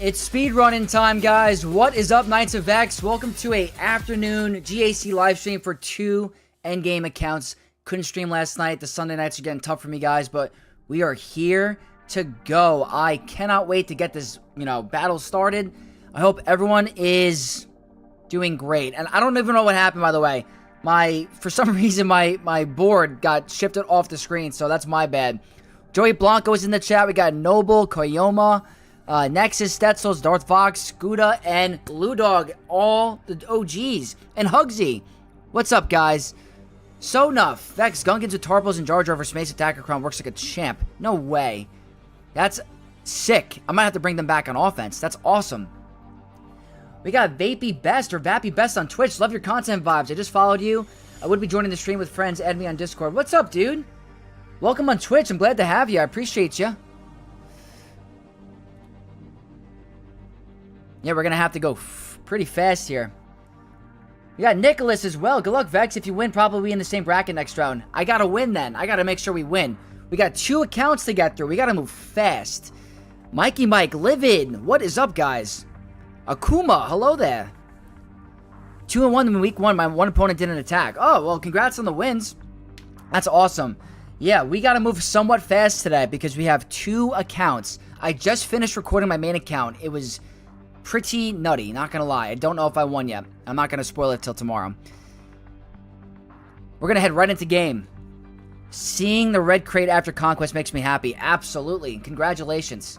It's speedrunning time, guys. What is up, Knights of Vex? Welcome to a afternoon GAC live stream for 2 endgame accounts. Couldn't stream last night. The Sunday nights are getting tough for me, guys, but we are here to go. I cannot wait to get this, battle started. I hope everyone is doing great. And I don't even know what happened, by the way. For some reason, my board got shifted off the screen, so that's my bad. Joey Blanco is in the chat. We got Noble, Koyoma, Nexus, Stetzels, Darth Vox, Scuda, and Ludog, all the OGs. And Hugsy. What's up, guys? So nuff. Vex, Gungans with Tarpos and Jar Jar versus Mace Attacker Crown works like a champ. No way. That's sick. I might have to bring them back on offense. That's awesome. We got Vapey Best or Vappy Best on Twitch. Love your content vibes. I just followed you. I would be joining the stream with friends. Add me on Discord. What's up, dude? Welcome on Twitch. I'm glad to have you. I appreciate you. Yeah, we're going to have to go pretty fast here. We got Nicholas as well. Good luck, Vex. If you win, probably in the same bracket next round. I got to win then. I got to make sure we win. We got 2 accounts to get through. We got to move fast. Mikey Mike, Livid. What is up, guys? Akuma, hello there. 2-1 in week 1. My one opponent didn't attack. Oh, well, congrats on the wins. That's awesome. Yeah, we got to move somewhat fast today because we have 2 accounts. I just finished recording my main account. It was pretty nutty, not gonna lie. I don't know if I won yet. I'm not gonna spoil it till tomorrow. We're gonna head right into game. Seeing the red crate after Conquest makes me happy. Absolutely. Congratulations.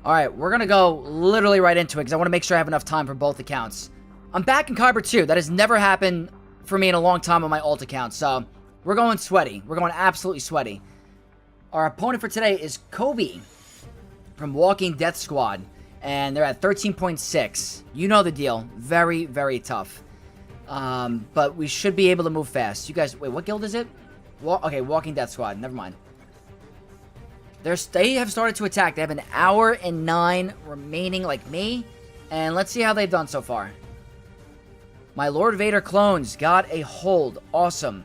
Alright, we're gonna go literally right into it because I want to make sure I have enough time for both accounts. I'm back in Kyber 2. That has never happened for me in a long time on my alt account, so we're going sweaty. We're going absolutely sweaty. Our opponent for today is Kobe from Walking Death Squad. And they're at 13.6. You know the deal. Very, very tough. But we should be able to move fast. You guys, wait, what guild is it? Okay, Walking Death Squad. Never mind. They have started to attack. They have an hour and 9 remaining, like me. And let's see how they've done so far. My Lord Vader clones got a hold. Awesome.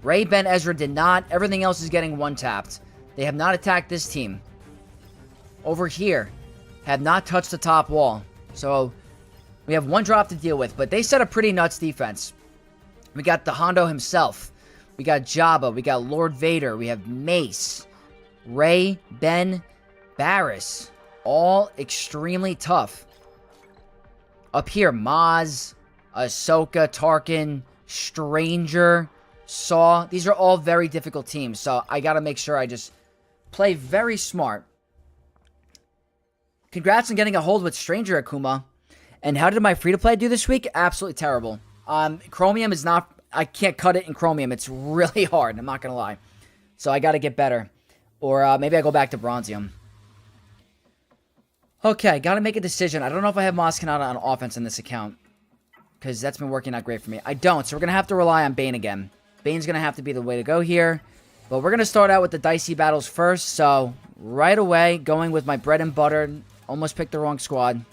Ray Ben Ezra did not. Everything else is getting one-tapped. They have not attacked this team. Over here. Have not touched the top wall. So, we have 1 drop to deal with. But they set a pretty nuts defense. We got the Hondo himself. We got Jabba. We got Lord Vader. We have Mace. Ray, Ben, Barris. All extremely tough. Up here, Maz, Ahsoka, Tarkin, Stranger, Saw. These are all very difficult teams. So, I gotta make sure I just play very smart. Congrats on getting a hold with Stranger Akuma. And how did my free-to-play do this week? Absolutely terrible. Chromium is not... I can't cut it in Chromium. It's really hard. I'm not going to lie. So I got to get better. Or maybe I go back to Bronzium. Okay, got to make a decision. I don't know if I have Moscanata on offense in this account. Because that's been working out great for me. I don't, so we're going to have to rely on Bane again. Bane's going to have to be the way to go here. But we're going to start out with the dicey battles first. So, right away, going with my bread and butter. Almost picked the wrong squad.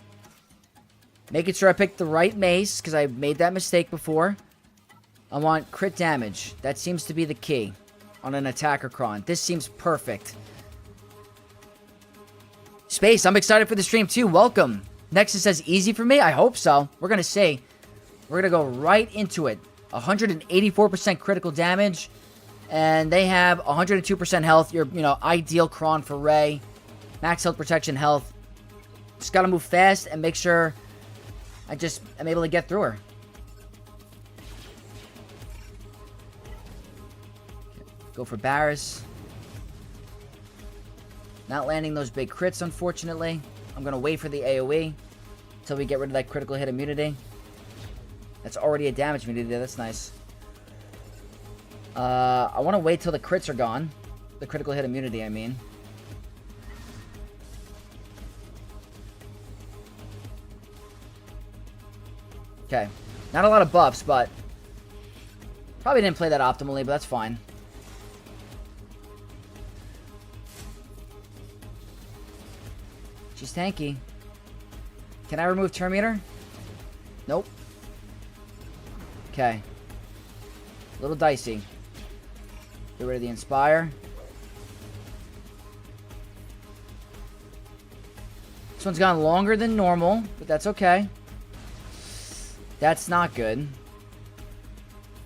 Making sure I picked the right mace, because I made that mistake before. I want crit damage. That seems to be the key on an attacker cron. This seems perfect. Space, I'm excited for the stream too. Welcome. Nexus says easy for me? I hope so. We're going to see. We're going to go right into it. 184% critical damage. And they have 102% health. Your, ideal cron for Ray. Max health, protection, health. Just got to move fast and make sure I just am able to get through her. Go for Barris. Not landing those big crits, unfortunately. I'm going to wait for the AoE until we get rid of that critical hit immunity. That's already a damage immunity there. That's nice. I want to wait till the crits are gone. The critical hit immunity, I mean. Okay. Not a lot of buffs, but... Probably didn't play that optimally, but that's fine. She's tanky. Can I remove turn meter? Nope. Okay. A little dicey. Get rid of the Inspire. This one's gone longer than normal, but that's okay. That's not good.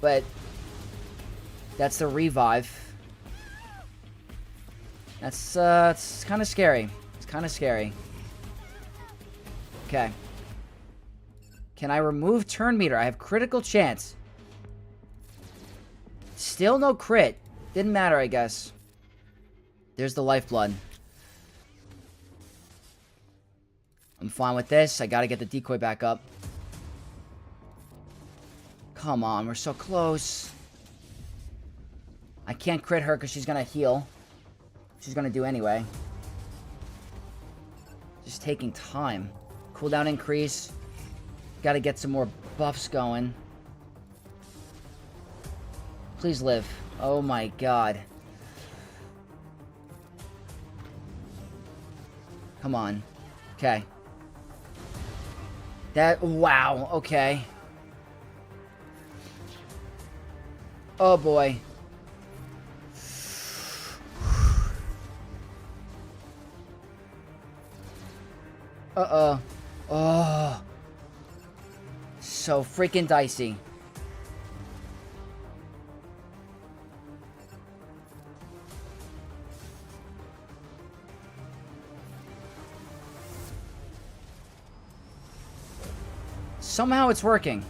But that's the revive. That's it's kind of scary. It's kind of scary. Okay. Can I remove turn meter? I have critical chance. Still no crit. Didn't matter, I guess. There's the lifeblood. I'm fine with this. I gotta get the decoy back up. Come on, we're so close. I can't crit her because she's gonna heal. She's gonna do anyway. Just taking time. Cooldown increase. Gotta get some more buffs going. Please live. Oh my god. Come on. Okay. Wow, okay. Oh boy. Uh-oh. Oh. So freaking dicey. Somehow it's working.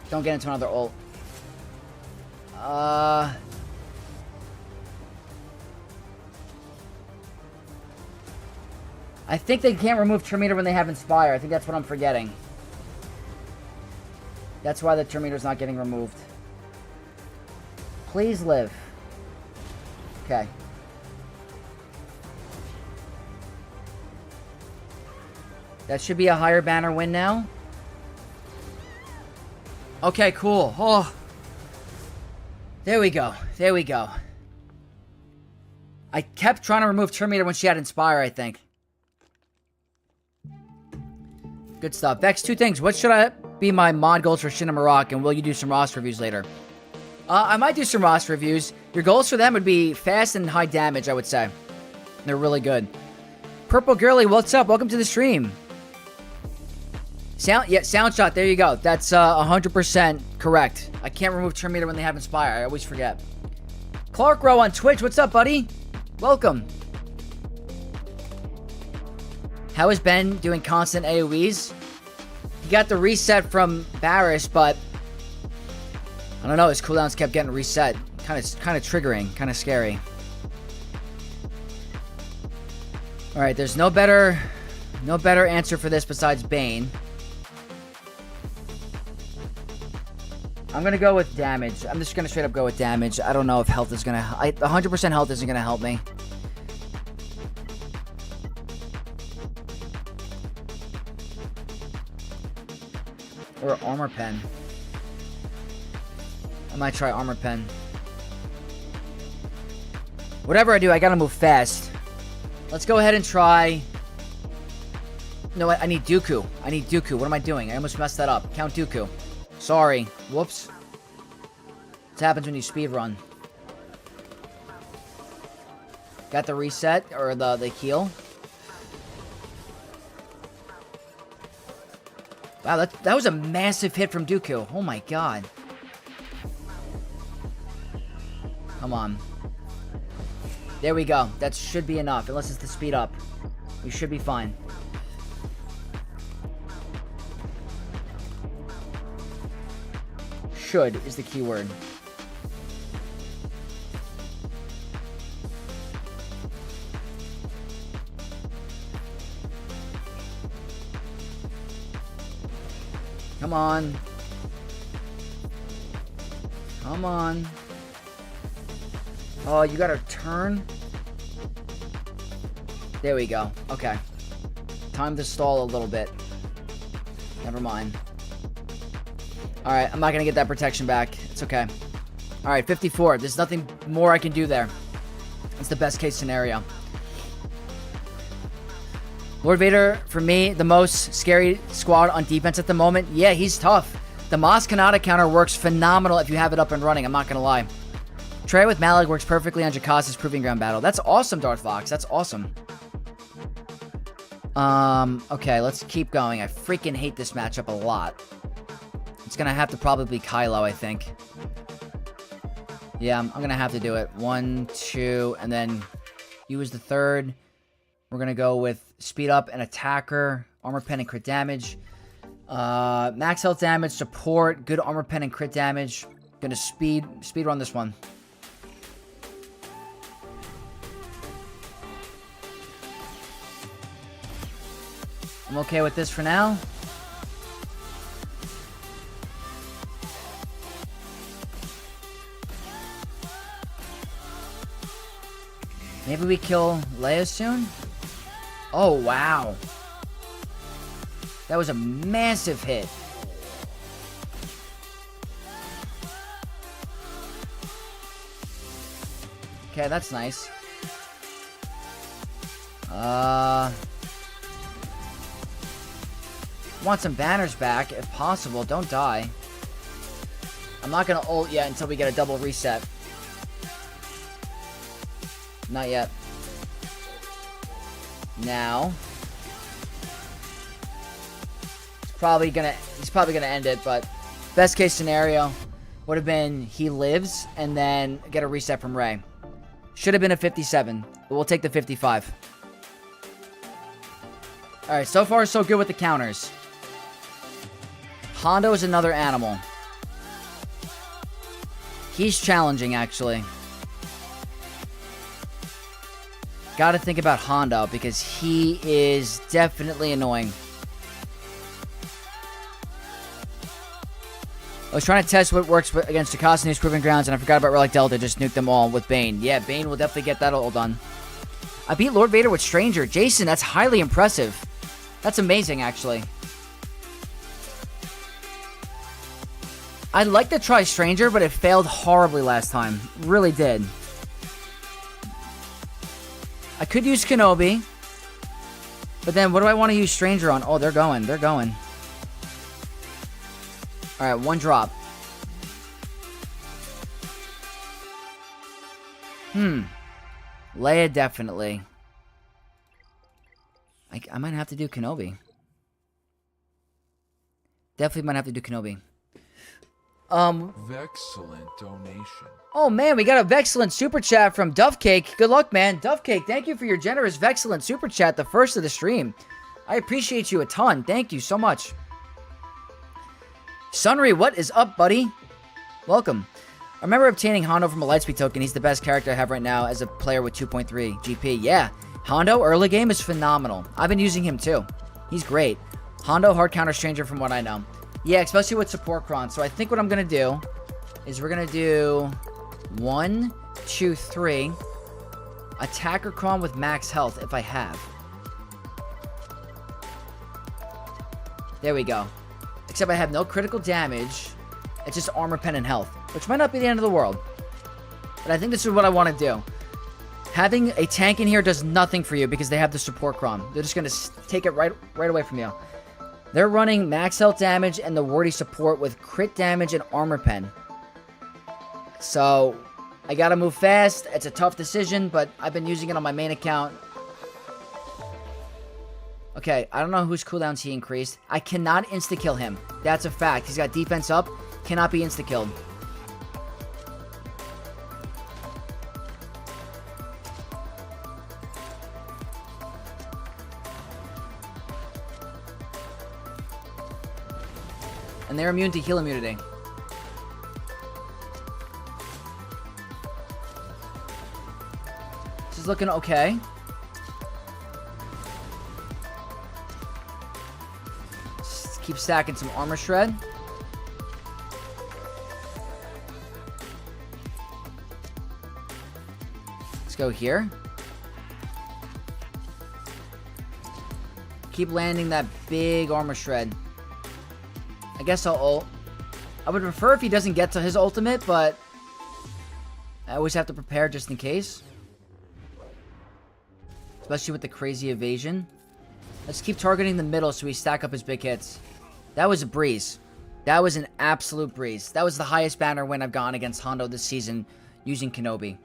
Don't get into another ult. I think they can't remove Terminator when they have Inspire. I think that's what I'm forgetting. That's why the Terminator's not getting removed. Please live. Okay. That should be a higher banner win now. Okay, cool. Oh. There we go. There we go. I kept trying to remove Terminator when she had Inspire, I think. Good stuff. Vex, two things. What should I be my mod goals for Shin and Maroc, and will you do some Ross reviews later? I might do some Ross reviews. Your goals for them would be fast and high damage, I would say. They're really good. Purple Girly, what's up? Welcome to the stream. Sound shot. There you go. That's 100% correct. I can't remove Terminator when they have Inspire. I always forget. Clark Rowe on Twitch. What's up, buddy? Welcome. How is Ben doing constant AoEs? He got the reset from Barris, but I don't know. His cooldowns kept getting reset. Kind of triggering. Kind of scary. Alright, there's no better answer for this besides Bane. I'm gonna go with damage. I'm just gonna straight up go with damage. I don't know if health is gonna... 100% health isn't gonna help me. Or armor pen. I might try armor pen. Whatever I do, I gotta move fast. Let's go ahead and try... No, I need Dooku. I need Dooku. What am I doing? I almost messed that up. Count Dooku. Sorry. Whoops. What happens when you speedrun? Got the reset, or the heal. Wow, that was a massive hit from Dooku. Oh my god. Come on. There we go. That should be enough, unless it's the speed up. We should be fine. Should is the key word. Come on. Come on. Oh, you gotta turn. There we go. Okay. Time to stall a little bit. Never mind. Alright, I'm not gonna get that protection back. It's okay. Alright, 54. There's nothing more I can do there. It's the best case scenario. Lord Vader, for me, the most scary squad on defense at the moment. Yeah, he's tough. The Maz Kanata counter works phenomenal if you have it up and running. I'm not gonna lie. Trey with Malak works perfectly on Jakasa's Proving Ground battle. That's awesome, Darth Vox. That's awesome. Okay, let's keep going. I freaking hate this matchup a lot. It's gonna have to probably be Kylo, I think. Yeah, I'm gonna have to do it. 1, 2, and then you as the third. We're gonna go with speed up and attacker, armor pen and crit damage. Max health damage, support, good armor pen and crit damage. Gonna speed run this one. I'm okay with this for now. Maybe we kill Leia soon? Oh, wow. That was a massive hit. Okay, that's nice. Want some banners back, if possible. Don't die. I'm not gonna ult yet until we get a double reset. Not yet. Now. He's probably gonna end it, but best case scenario would have been he lives and then get a reset from Rey. Should have been a 57, but we'll take the 55. Alright, so far so good with the counters. Hondo is another animal. He's challenging, actually. Gotta think about Hondo, because he is definitely annoying. I was trying to test what works against Jakasa and his Proving Grounds, and I forgot about Relic Delta. Just nuke them all with Bane. Yeah, Bane will definitely get that all done. I beat Lord Vader with Stranger. Jason, that's highly impressive. That's amazing, actually. I'd like to try Stranger, but it failed horribly last time. Really did. I could use Kenobi. But then what do I want to use Stranger on? Oh, they're going. They're going. Alright, one drop. Leia, definitely. I might have to do Kenobi. Definitely might have to do Kenobi. Excellent donation. Oh man, we got a Vexcellent super chat from Dovecake. Good luck, man. Dovecake, thank you for your generous Vexcellent super chat, the first of the stream. I appreciate you a ton. Thank you so much. Sunry, what is up, buddy? Welcome. I remember obtaining Hondo from a Lightspeed token. He's the best character I have right now as a player with 2.3 GP. Yeah. Hondo early game is phenomenal. I've been using him too. He's great. Hondo, hard counter stranger from what I know. Yeah, especially with support Kron. So I think what I'm going to do is we're going to do 1, 2, 3. Attacker Kron with max health if I have. There we go. Except I have no critical damage. It's just armor pen and health, which might not be the end of the world. But I think this is what I want to do. Having a tank in here does nothing for you because they have the support Kron. They're just going to take it right away from you. They're running max health damage and the wardy support with crit damage and armor pen. So, I gotta move fast. It's a tough decision, but I've been using it on my main account. Okay, I don't know whose cooldowns he increased. I cannot insta-kill him. That's a fact. He's got defense up. Cannot be insta-killed. And they're immune to heal immunity. This is looking okay. Just keep stacking some armor shred. Let's go here. Keep landing that big armor shred. I guess I'll ult. I would prefer if he doesn't get to his ultimate, but I always have to prepare just in case. Especially with the crazy evasion. Let's keep targeting the middle so we stack up his big hits. That was a breeze. That was an absolute breeze. That was the highest banner win I've gotten against Hondo this season using Kenobi.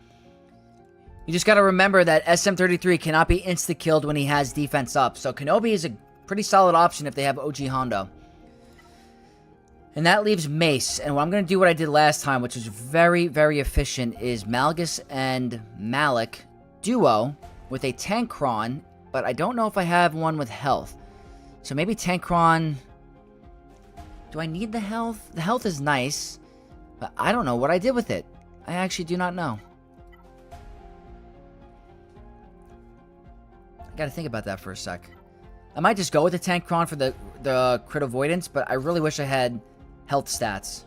You just gotta remember that SM33 cannot be insta-killed when he has defense up. So Kenobi is a pretty solid option if they have OG Hondo. And that leaves Mace. And I'm going to do what I did last time, which was very, very efficient, is Malgus and Malik duo with a tank Kron, but I don't know if I have one with health. So maybe tank Kron. Do I need the health? The health is nice, but I don't know what I did with it. I actually do not know. I got to think about that for a sec. I might just go with the tank Kron for the crit avoidance, but I really wish I had health stats.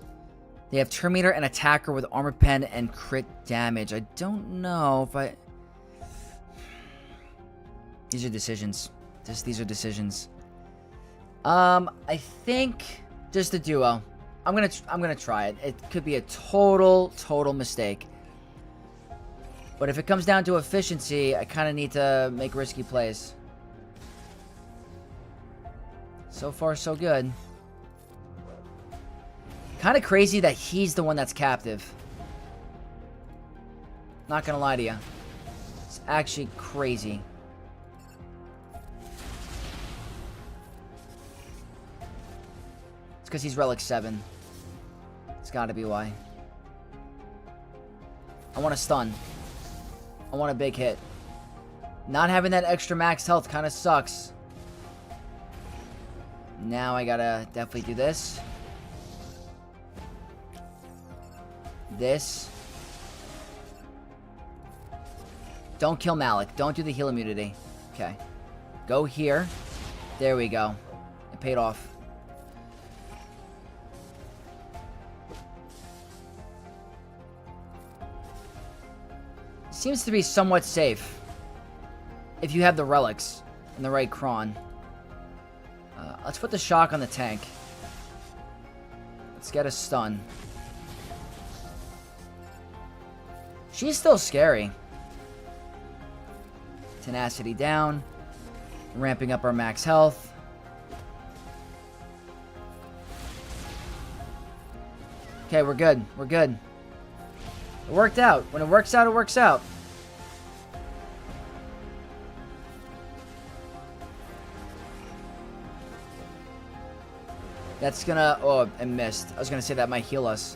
They have Terminator and Attacker with armor pen and crit damage. I don't know if I... These are decisions. These are decisions. I think just the duo. I'm gonna try it. It could be a total mistake. But if it comes down to efficiency, I kind of need to make risky plays. So far, so good. Kind of crazy that he's the one that's captive. Not gonna lie to you. It's actually crazy. It's because he's Relic 7. It's gotta be why. I want a stun. I want a big hit. Not having that extra max health kind of sucks. Now I gotta definitely do this. This. Don't kill Malik. Don't do the heal immunity. Okay. Go here. There we go. It paid off. Seems to be somewhat safe. If you have the relics and the right Kron. Let's put the shock on the tank. Let's get a stun. She's still scary. Tenacity down. Ramping up our max health. Okay, we're good. We're good. It worked out. When it works out, it works out. That's gonna... Oh, I missed. I was gonna say that might heal us.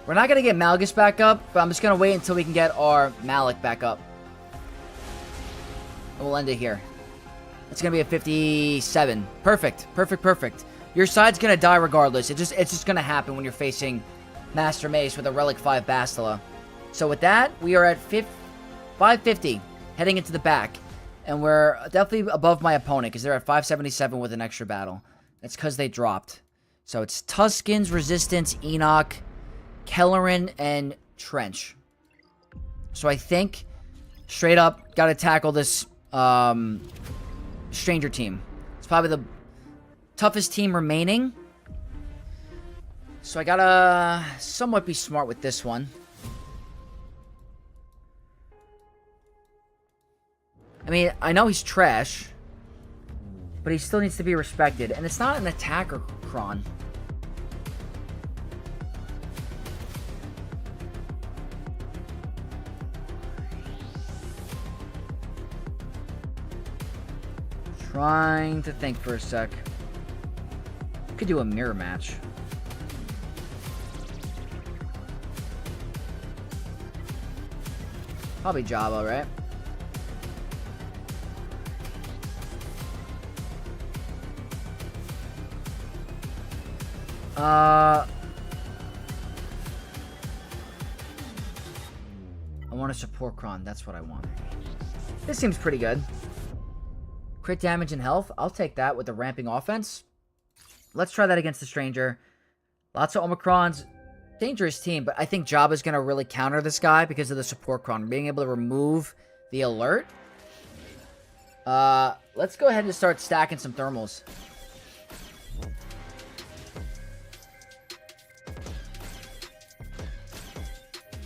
We're not gonna get Malgus back up, but I'm just gonna wait until we can get our Malik back up. And we'll end it here. It's gonna be a 57. Perfect. Perfect, perfect. Your side's gonna die regardless. It's just gonna happen when you're facing Master Mace with a Relic 5 Bastila. So with that, we are at 550. heading into the back. And we're definitely above my opponent because they're at 577 with an extra battle. That's because they dropped. So it's Tuskens, Resistance, Enoch, Kelleran, and Trench. So I think, straight up, got to tackle this Stranger team. It's probably the toughest team remaining. So I got to somewhat be smart with this one. I mean, I know he's trash, but he still needs to be respected. And it's not an attacker cron. Trying to think for a sec. Could do a mirror match. Probably Jabba, right? I want a support cron. That's what I want. This seems pretty good. Crit damage and health. I'll take that with the ramping offense. Let's try that against the Stranger. Lots of Omicrons. Dangerous team, but I think Jabba's going to really counter this guy because of the support cron. Being able to remove the alert. Let's go ahead and start stacking some thermals.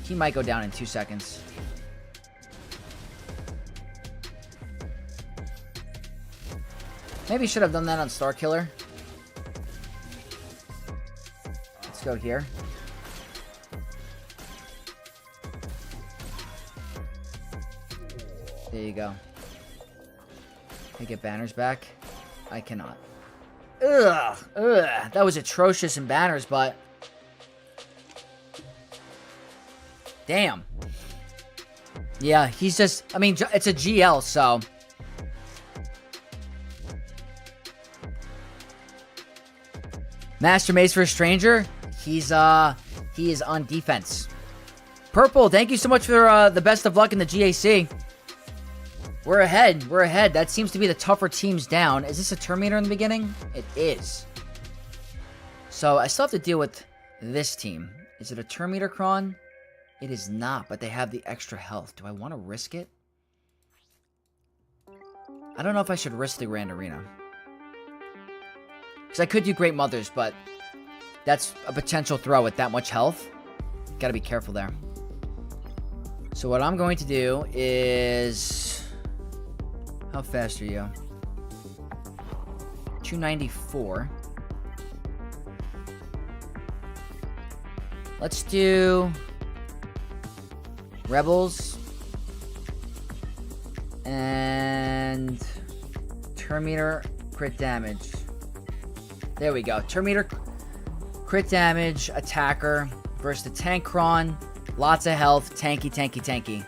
He might go down in 2 seconds. Maybe should have done that on Star Killer. Let's go here. There you go. Can I get banners back? I cannot. Ugh. That was atrocious in banners, but... Damn. Yeah, he's just... I mean, it's a GL, so... Master Mace for a Stranger. He is on defense. Purple, thank you so much for the best of luck in the GAC. We're ahead. We're ahead. That seems to be the tougher teams down. Is this a Terminator in the beginning? It is. So I still have to deal with this team. Is it a Terminator cron? It is not, but they have the extra health. Do I want to risk it? I don't know if I should risk the Grand Arena. Because I could do Great Mothers, but that's a potential throw with that much health. Gotta be careful there. So what I'm going to do is... How fast are you? 294. Let's do... Rebels. And... Terminator crit damage. There we go. Terminator crit damage, attacker versus the Tankron. Lots of health. Tanky, tanky, tanky.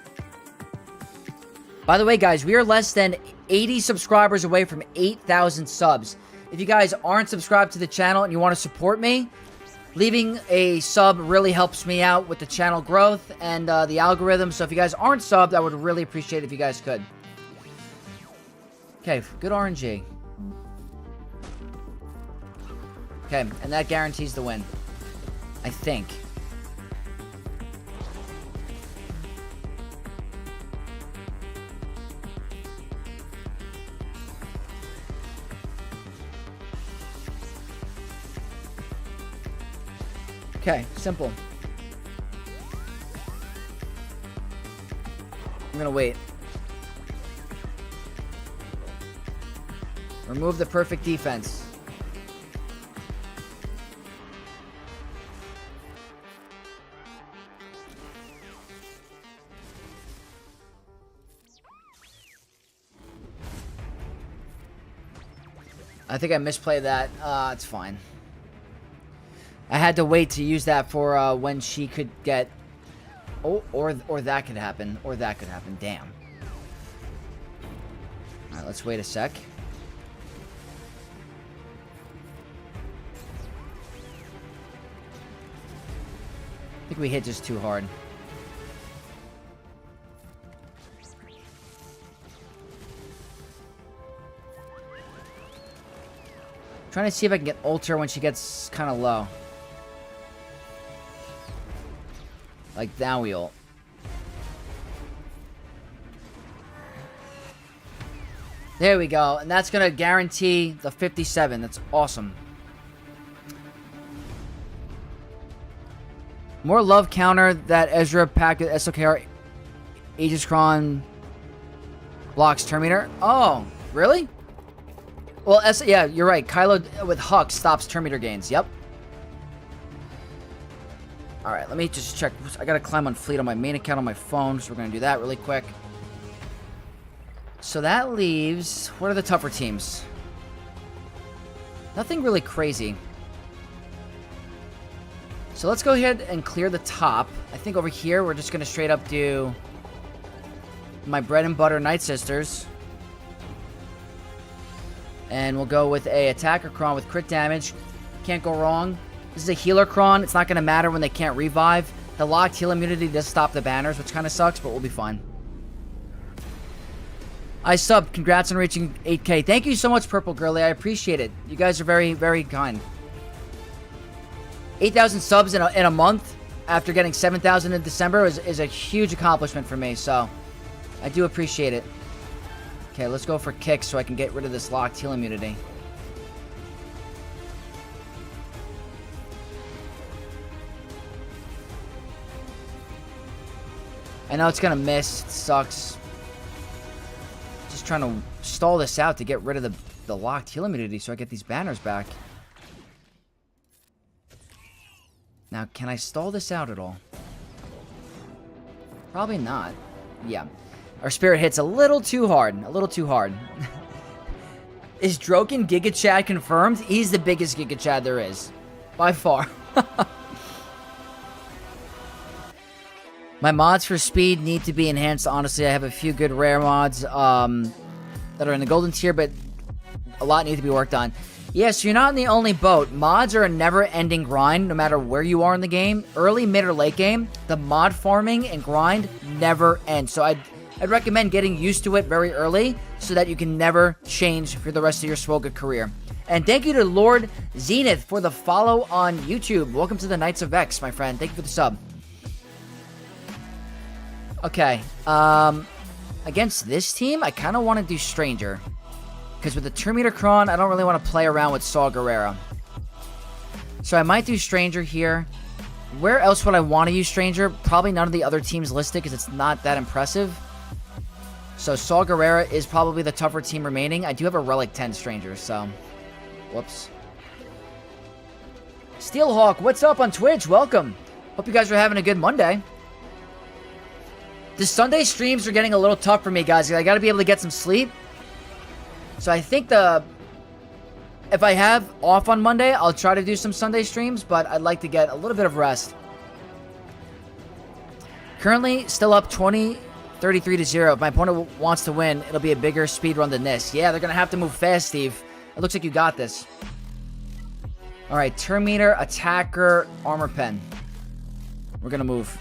By the way, guys, we are less than 80 subscribers away from 8,000 subs. If you guys aren't subscribed to the channel and you want to support me, leaving a sub really helps me out with the channel growth and the algorithm. So if you guys aren't subbed, I would really appreciate it if you guys could. Okay, good RNG. Okay, and that guarantees the win. I think. Okay, simple. I'm gonna wait. Remove the perfect defense. I think I misplayed that. It's fine. I had to wait to use that for when she could get... Oh, or that could happen. Or that could happen. Damn. Alright, let's wait a sec. I think we hit just too hard. Trying to see if I can get ult her when she gets kind of low. Like now we ult. There we go. And that's going to guarantee the 57. That's awesome. More love counter that Ezra pack at SOKR Aegis Kron blocks Terminator. Oh, really? Well, yeah, you're right. Kylo with Hux stops Terminator gains. Yep. Alright, let me just check. I gotta climb on Fleet on my main account on my phone, so we're gonna do that really quick. So that leaves... What are the tougher teams? Nothing really crazy. So let's go ahead and clear the top. I think over here, we're just gonna straight up do... my bread and butter Night Sisters. And we'll go with a attacker Kron with crit damage. Can't go wrong. This is a healer Kron. It's not going to matter when they can't revive. The locked heal immunity does stop the banners, which kind of sucks, but we'll be fine. I subbed. Congrats on reaching 8K. Thank you so much, Purple Girly. I appreciate it. You guys are very, very kind. 8,000 subs in a month after getting 7,000 in December is a huge accomplishment for me, so I do appreciate it. Okay, let's go for kicks so I can get rid of this locked heal immunity. I know it's gonna miss. It sucks. Just trying to stall this out to get rid of the locked heal immunity so I get these banners back. Now, can I stall this out at all? Probably not. Yeah. Our spirit hits a little too hard. A little too hard. Is Droken Giga Chad confirmed? He's the biggest Giga Chad there is. By far. My mods for speed need to be enhanced. Honestly, I have a few good rare mods that are in the golden tier, but a lot need to be worked on. Yes, you're not in the only boat. Mods are a never-ending grind, no matter where you are in the game. Early, mid, or late game, the mod farming and grind never ends. So I'd recommend getting used to it very early so that you can never change for the rest of your Swoga career. And thank you to Lord Zenith for the follow on YouTube. Welcome to the Knights of X, my friend. Thank you for the sub. Okay, against this team, I kind of want to do Stranger. Because with the Terminator Kron, I don't really want to play around with Saw Gerrera. So I might do Stranger here. Where else would I want to use Stranger? Probably none of the other teams listed because it's not that impressive. So Saw Gerrera is probably the tougher team remaining. I do have a Relic 10 Stranger, so... Whoops. Steelhawk, what's up on Twitch? Welcome. Hope you guys are having a good Monday. The Sunday streams are getting a little tough for me, guys. I gotta be able to get some sleep. So I think if I have off on Monday, I'll try to do some Sunday streams, but I'd like to get a little bit of rest. Currently, still up 33-0. If my opponent wants to win, it'll be a bigger speed run than this. Yeah, they're gonna have to move fast, Steve. It looks like you got this. Alright, Terminator, Attacker, Armor Pen. We're gonna move.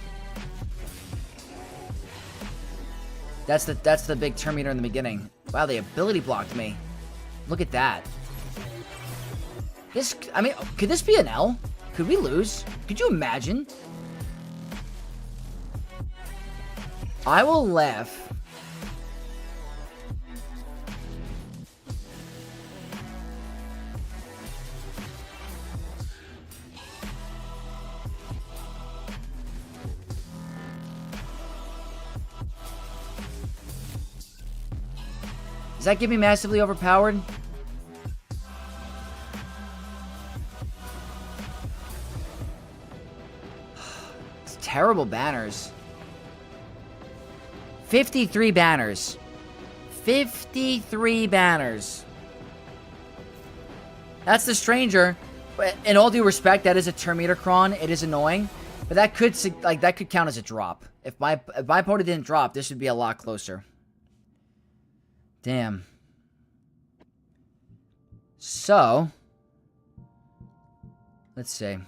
That's the big Terminator in the beginning. Wow, the ability blocked me. Look at that. I mean, could this be an L? Could we lose? Could you imagine? I will laugh. Does that give me massively overpowered? It's terrible banners. 53 banners. 53 banners. That's the Stranger. But in all due respect, that is a Terminator Kron. It is annoying. But that could count as a drop. If my opponent didn't drop, this would be a lot closer. Damn. So, let's see.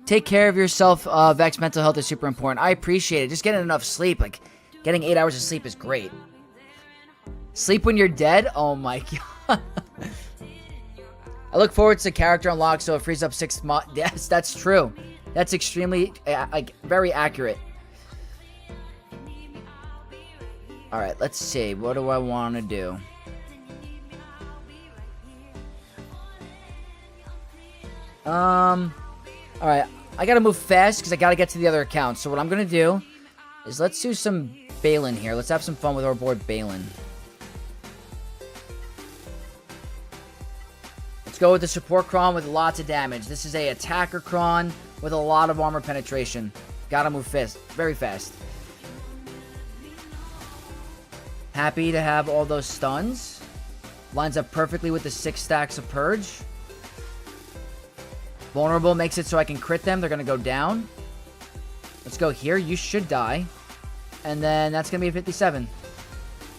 Take care of yourself, Vex. Mental health is super important. I appreciate it. Just getting enough sleep. Like, Getting 8 hours of sleep is great. Sleep when you're dead? Oh my god. I look forward to character unlock so it frees up 6 months. Yes, that's true. That's extremely, like, very accurate. Alright, let's see. What do I want to do? Alright. I gotta move fast because I gotta get to the other account. So what I'm gonna do is let's do some Balin here. Let's have some fun with our boy Balin. Let's go with the support Kron with lots of damage. This is a attacker Kron with a lot of armor penetration. Gotta move fast. Very fast. Happy to have all those stuns. Lines up perfectly with the 6 stacks of Purge. Vulnerable makes it so I can crit them. They're going to go down. Let's go here. You should die. And then that's going to be a 57.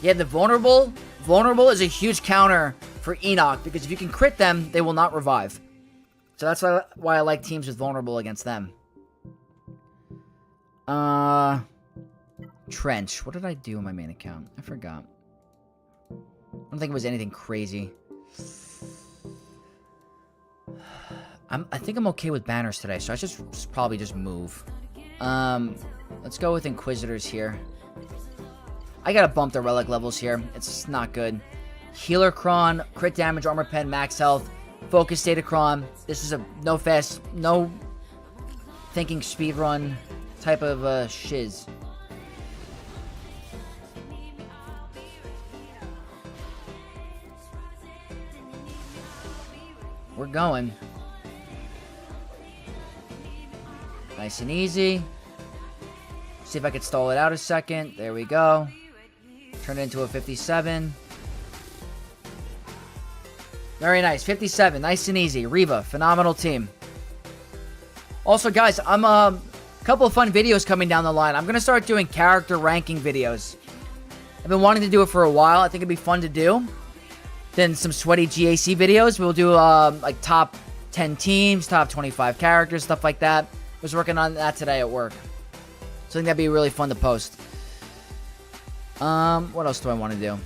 Yeah, the vulnerable. Vulnerable is a huge counter for Enoch. Because if you can crit them, they will not revive. So that's why I like teams with vulnerable against them. Trench. What did I do on my main account? I forgot. I don't think it was anything crazy. I think I'm okay with banners today, so I should probably just move. Let's go with Inquisitors here. I gotta bump the relic levels here. It's not good. Healer Kron, crit damage, armor pen, max health, focus data Kron. This is a no thinking speedrun type of shiz. We're going. Nice and easy. See if I could stall it out a second. There we go. Turn it into a 57. Very nice. 57. Nice and easy. Reva. Phenomenal team. Also, guys, I'm a couple of fun videos coming down the line. I'm going to start doing character ranking videos. I've been wanting to do it for a while. I think it'd be fun to do. Then some sweaty GAC videos. We'll do like top 10 teams, top 25 characters, stuff like that. I was working on that today at work. So I think that'd be really fun to post. What else do I want to do?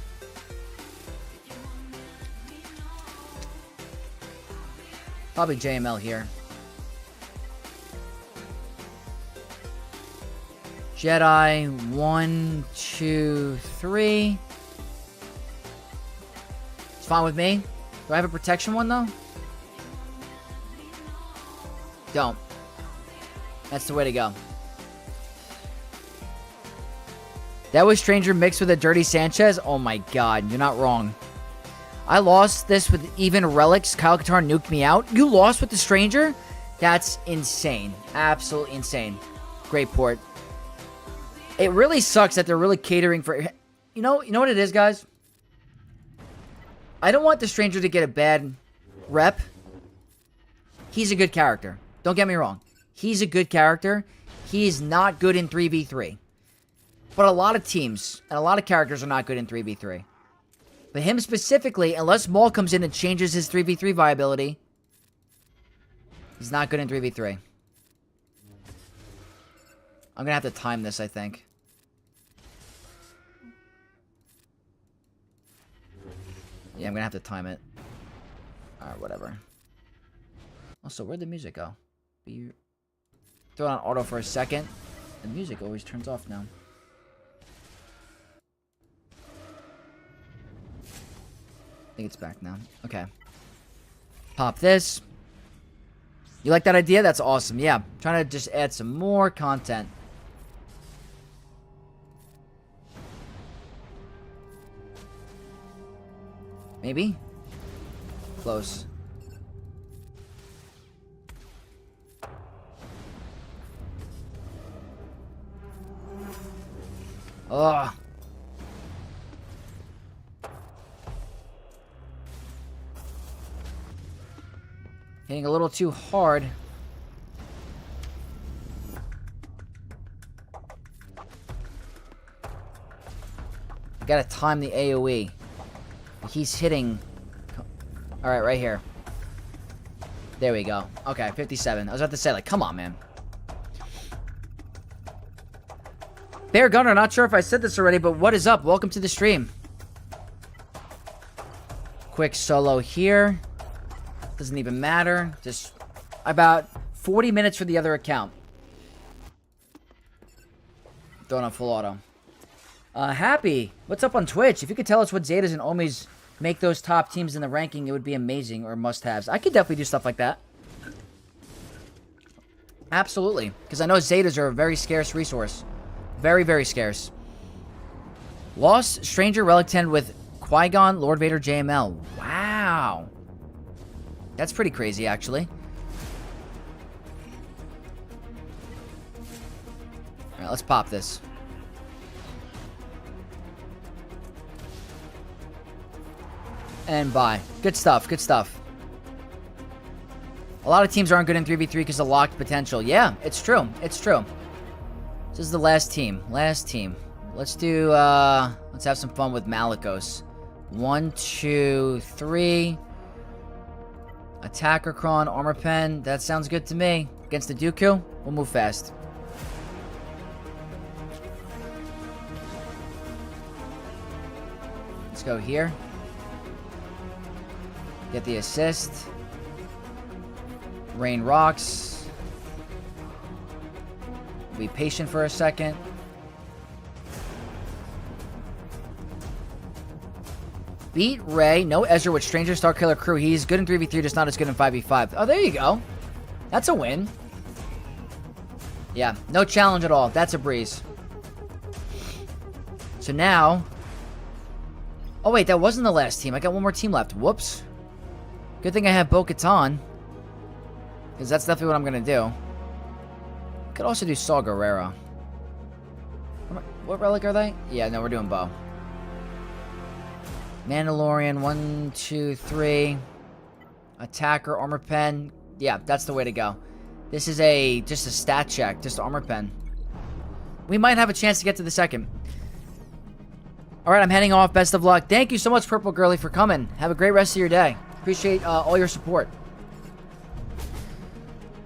Probably JML here. Jedi, 1, 2, 3. It's fine with me. Do I have a protection one, though? Don't. That's the way to go. That was Stranger mixed with a Dirty Sanchez? Oh my god, you're not wrong. I lost this with even Relics. Kyle Katarn nuked me out. You lost with the Stranger? That's insane. Absolutely insane. Great port. It really sucks that they're really catering for... You know what it is, guys? I don't want the Stranger to get a bad rep. He's a good character. Don't get me wrong. He's a good character. He is not good in 3v3. But a lot of teams and a lot of characters are not good in 3v3. But him specifically, unless Maul comes in and changes his 3v3 viability, he's not good in 3v3. I'm going to have to time this, I think. Yeah, I'm going to have to time it. Alright, whatever. Also, where'd the music go? Throw it on auto for a second. The music always turns off now. I think it's back now. Okay. Pop this. You like that idea? That's awesome. Yeah. Trying to just add some more content. Maybe? Close. Ugh. Hitting a little too hard. I gotta time the AoE. He's hitting... Alright, right here. There we go. Okay, 57. I was about to say, like, come on, man. Bear Gunner, not sure if I said this already, but what is up? Welcome to the stream. Quick solo here. Doesn't even matter. Just about 40 minutes for the other account. Throwing on full auto. Happy. What's up on Twitch? If you could tell us what Zetas and Omis make those top teams in the ranking, it would be amazing, or must-haves. I could definitely do stuff like that. Absolutely. Because I know Zetas are a very scarce resource. Very, very scarce. Lost Stranger Relic 10 with Qui-Gon, Lord Vader, JML. Wow. That's pretty crazy, actually. Alright, let's pop this. And bye. Good stuff, good stuff. A lot of teams aren't good in 3v3 because of locked potential. Yeah, it's true. It's true. This is the last team. Last team. Let's do, let's have some fun with Malicos. 1, 2, 3. Attacker Cron, Armor Pen. That sounds good to me. Against the Dooku, we'll move fast. Let's go here. Get the assist. Rain rocks. Be patient for a second. Beat Ray. No Ezra with Stranger Starkiller Crew. He's good in 3v3, just not as good in 5v5. Oh, there you go. That's a win. Yeah, no challenge at all. That's a breeze. So now... Oh, wait, that wasn't the last team. I got one more team left. Whoops. Good thing I have Bo-Katan. Because that's definitely what I'm going to do. Could also do Saw Gerrera. What relic are they? Yeah, no, we're doing Bo. Mandalorian, 1, 2, 3. Attacker, Armor Pen. Yeah, that's the way to go. This is just a stat check, just Armor Pen. We might have a chance to get to the second. Alright, I'm heading off. Best of luck. Thank you so much, Purple Girly, for coming. Have a great rest of your day. Appreciate all your support.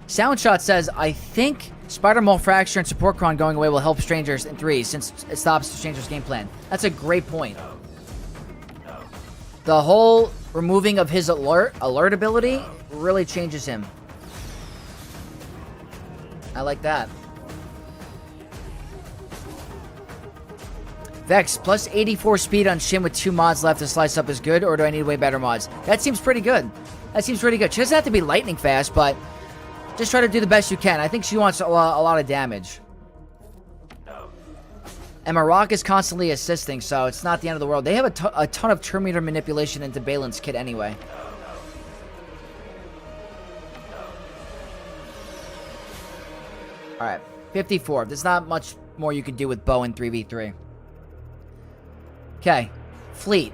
Soundshot says, I think Spider Mole Fracture and Support Cron going away will help Strangers in 3 since it stops the Strangers game plan. That's a great point. The whole removing of his alert ability really changes him. I like that. Vex, plus 84 speed on Shin with 2 mods left to slice up is good, or do I need way better mods? That seems pretty good. That seems pretty good. She doesn't have to be lightning fast, but just try to do the best you can. I think she wants a lot of damage. And Marok is constantly assisting, so it's not the end of the world. They have a ton of Terminator manipulation into Balin's kit anyway. Alright, 54. There's not much more you can do with Bo in 3v3. Okay, Fleet.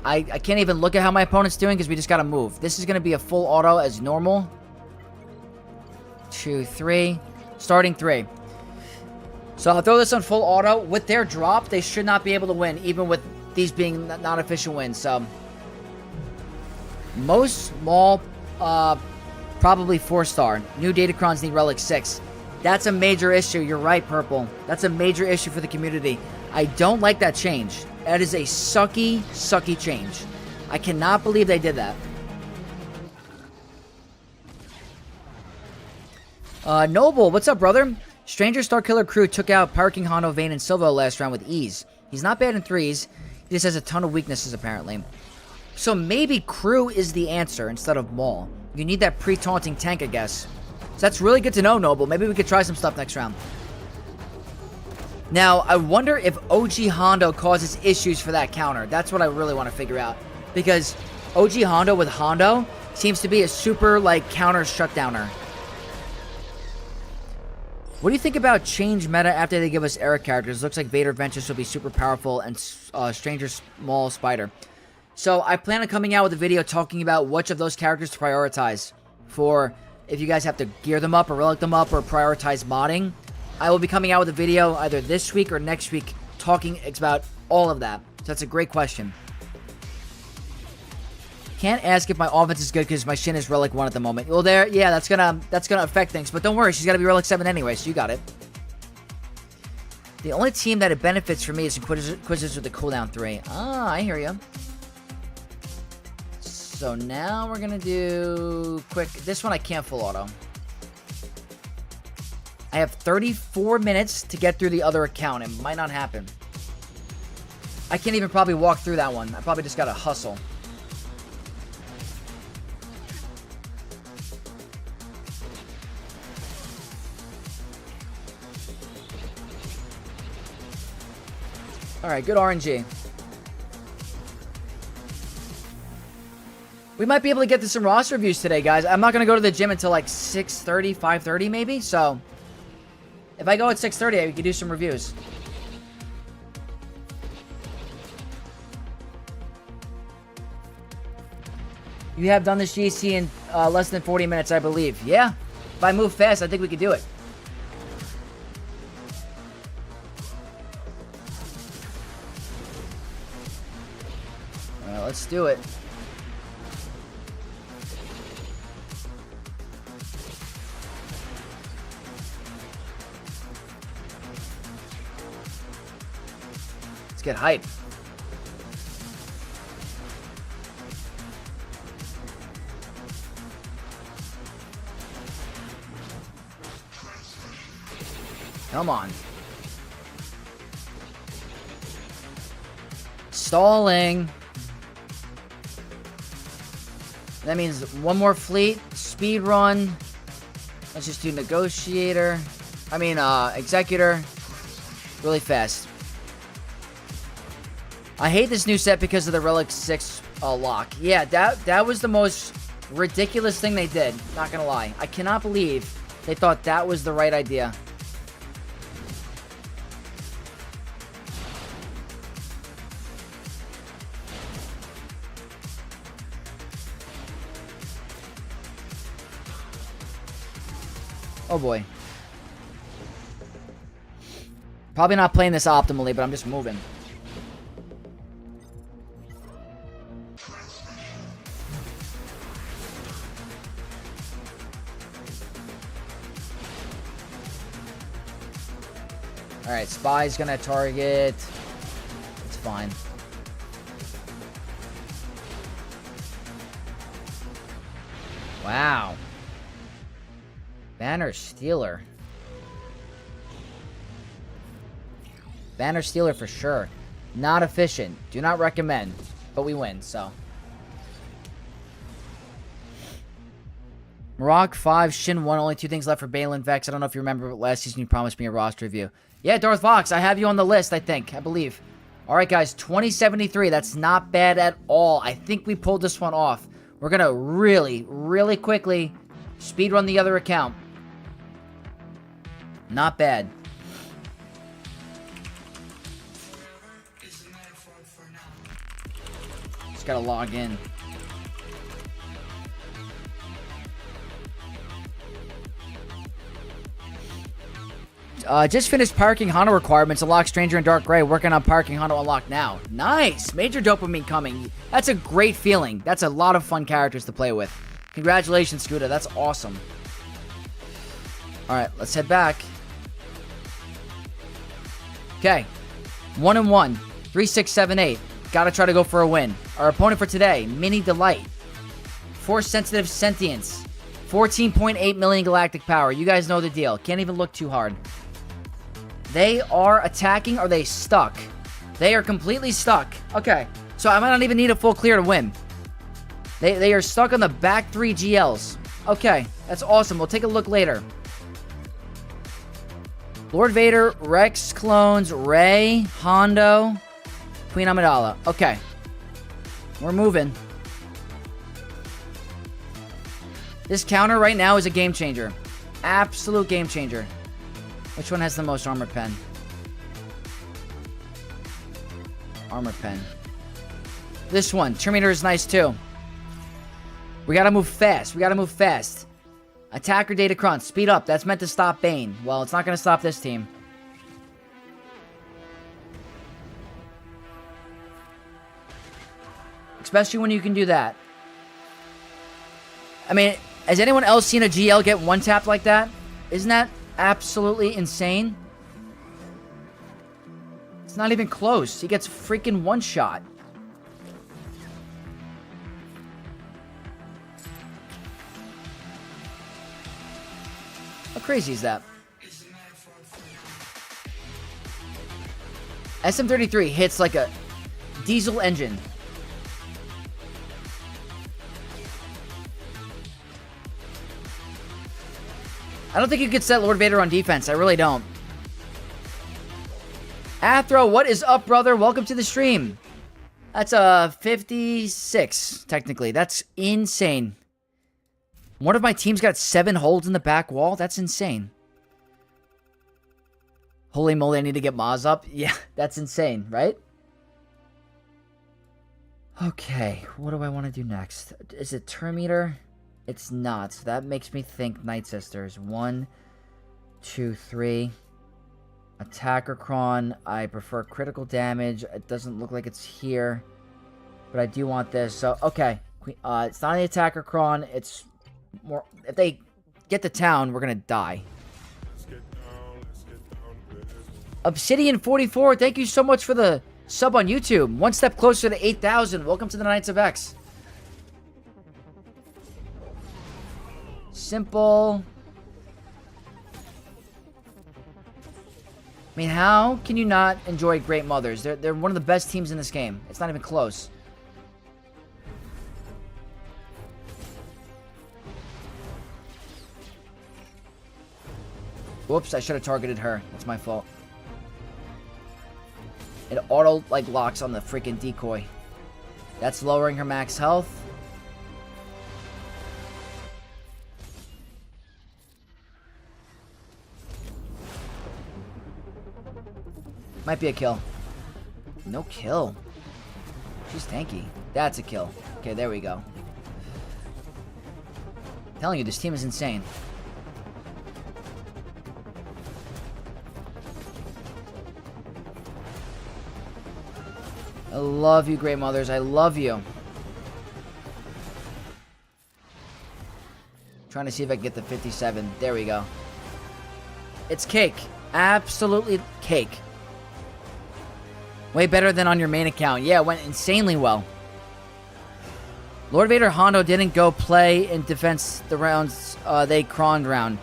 I can't even look at how my opponent's doing because we just gotta move. This is gonna be a full auto as normal. 2, 3. Starting 3. So I'll throw this on full auto. With their drop, they should not be able to win, even with these being non-official wins. So most small, probably 4-star. New Datacrons need Relic 6. That's a major issue. You're right, Purple. That's a major issue for the community. I don't like that change. That is a sucky change. I cannot believe they did that. Noble, what's up, brother? Stranger Starkiller Crew took out Pirate King Hondo, Vayne, and Silvo last round with ease. He's not bad in 3s. He just has a ton of weaknesses, apparently. So maybe Crew is the answer instead of Maul. You need that pre-taunting tank, I guess. So that's really good to know, Noble. Maybe we could try some stuff next round. Now, I wonder if OG Hondo causes issues for that counter. That's what I really want to figure out. Because OG Hondo with Hondo seems to be a super, counter shutdowner. What do you think about change meta after they give us era characters? Looks like Vader Ventress will be super powerful and Stranger Small Spider. So I plan on coming out with a video talking about which of those characters to prioritize for if you guys have to gear them up or relic them up or prioritize modding. I will be coming out with a video either this week or next week talking about all of that. So that's a great question. Can't ask if my offense is good because my Shin is Relic 1 at the moment. Well, yeah, that's gonna affect things. But don't worry, she's got to be Relic 7 anyway, so you got it. The only team that it benefits for me is Inquisitors with the cooldown 3. Ah, I hear you. So now we're going to do quick. This one I can't full auto. I have 34 minutes to get through the other account. It might not happen. I can't even probably walk through that one. I probably just got to hustle. Alright, good RNG. We might be able to get to some roster reviews today, guys. I'm not going to go to the gym until like 6:30, 5:30 maybe. So, if I go at 6:30, we can do some reviews. You have done this GC in less than 40 minutes, I believe. Yeah. If I move fast, I think we could do it. Alright, let's do it. Let's get hype. Come on. Stalling. That means one more fleet. Speed run. Let's just do negotiator. Executor. Really fast. I hate this new set because of the Relic 6 lock. Yeah, that was the most ridiculous thing they did. Not gonna lie. I cannot believe they thought that was the right idea. Oh boy. Probably not playing this optimally, but I'm just moving. Alright, Spy's gonna target. It's fine. Wow. Banner Stealer. Banner Stealer for sure. Not efficient. Do not recommend. But we win, so. Marok 5, Shin 1. Only 2 things left for Balin Vex. I don't know if you remember, but last season you promised me a roster review. Yeah, Darth Vox. I have you on the list, I think. I believe. Alright, guys. 2073. That's not bad at all. I think we pulled this one off. We're going to really, really quickly speedrun the other account. Not bad. Just gotta log in. Just finished parking Hondo requirements. Unlock Stranger and Dark Gray. Working on parking Hondo unlocked now. Nice! Major dopamine coming. That's a great feeling. That's a lot of fun characters to play with. Congratulations, Scooter. That's awesome. Alright, let's head back. Okay. 1-1. 3, 6, 7, 8. Gotta try to go for a win. Our opponent for today, Mini Delight. Force Sensitive Sentience. 14.8 million galactic power. You guys know the deal. Can't even look too hard. They are attacking. Are they stuck? They are completely stuck. Okay. So I might not even need a full clear to win. They are stuck on the back 3 GLs. Okay. That's awesome. We'll take a look later. Lord Vader, Rex clones, Rey, Hondo, Queen Amidala. Okay. We're moving. This counter right now is a game changer. Absolute game changer. Which one has the most armor pen? Armor pen. This one. Terminator is nice too. We gotta move fast. We gotta move fast. Attacker Data Crunch. Speed up. That's meant to stop Bane. Well, it's not gonna stop this team. Especially when you can do that. I mean, has anyone else seen a GL get one-tapped like that? Isn't that absolutely insane? It's not even close. He gets freaking one shot. How crazy is that? SM-33 hits like a diesel engine. I don't think you could set Lord Vader on defense. I really don't. Athro, what is up, brother? Welcome to the stream. That's a 56, technically. That's insane. One of my teams got 7 holds in the back wall. That's insane. Holy moly, I need to get Maz up. Yeah, that's insane, right? Okay, what do I want to do next? Is it Turn Meter? It's not. So that makes me think Night Sisters. 1, 2, 3. Attacker Cron. I prefer critical damage. It doesn't look like it's here. But I do want this. So, okay. It's not the Attacker Cron. It's more... If they get to town, we're going to die. Obsidian 44, thank you so much for the sub on YouTube. One step closer to 8,000. Welcome to the Knights of X. Simple. I mean, how can you not enjoy Great Mothers? They're one of the best teams in this game. It's not even close. Whoops, I should have targeted her. That's my fault. It auto, like, locks on the freaking decoy. That's lowering her max health. Might be a kill. No kill. She's tanky. That's a kill. Okay, there we go. I'm telling you, this team is insane. I love you, Great Mothers. I love you. Trying to see if I can get the 57. There we go. It's cake. Absolutely cake. Way better than on your main account. Yeah, it went insanely well. Lord Vader Hondo didn't go play in defense the rounds they croned round.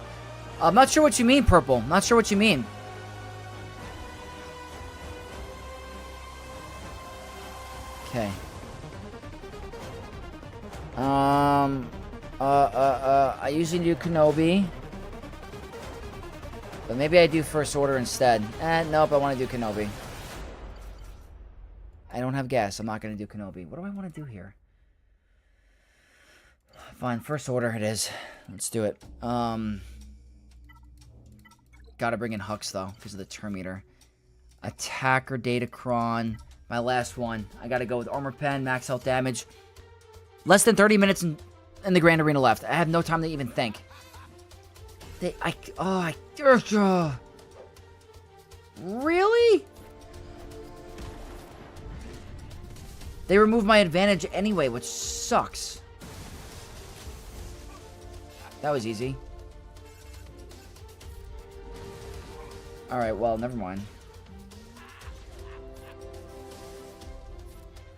I'm not sure what you mean, Purple. Not sure what you mean. Okay. I usually do Kenobi. But maybe I do First Order instead. Nope, I want to do Kenobi. I don't have gas. I'm not going to do Kenobi. What do I want to do here? Fine, First Order it is. Let's do it. Gotta bring in Hux, though, because of the Turn Meter. Attacker Datacron. My last one. I gotta go with Armor Pen, max health damage. Less than 30 minutes in the Grand Arena left. I have no time to even think. Really? They removed my advantage anyway, which sucks. That was easy. Alright, well, never mind.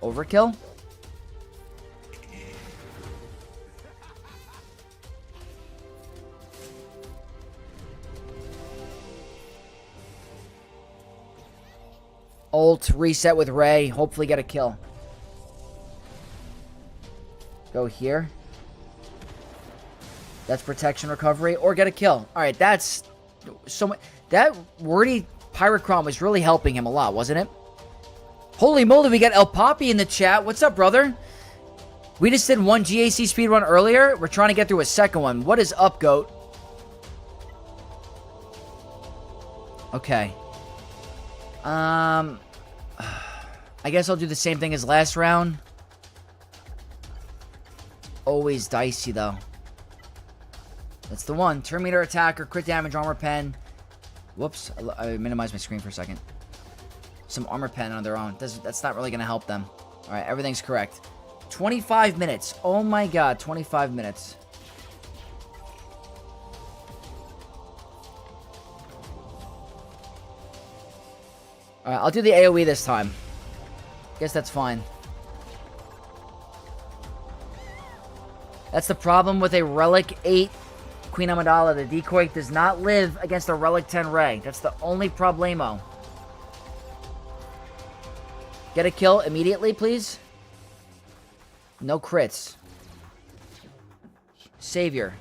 Overkill? Ult, reset with Ray, hopefully get a kill. Go here. That's protection recovery, or get a kill. Alright, that's so much. That wordy Pyrocron was really helping him a lot, wasn't it? Holy moly, we got El Papi in the chat. What's up, brother? We just did one GAC speedrun earlier. We're trying to get through a second one. What is up, GOAT? Okay. I guess I'll do the same thing as last round. Always dicey, though. That's the one. Turn Meter Attacker, crit damage, Armor Pen. Whoops. I minimized my screen for a second. Some Armor Pen on their own. That's not really going to help them. Alright, everything's correct. 25 minutes. Oh my god, 25 minutes. Alright, I'll do the AoE this time. Guess that's fine. That's the problem with a Relic 8 Queen Amidala. The decoy does not live against a Relic 10 Ray. That's the only problemo. Get a kill immediately, please. No crits. Savior.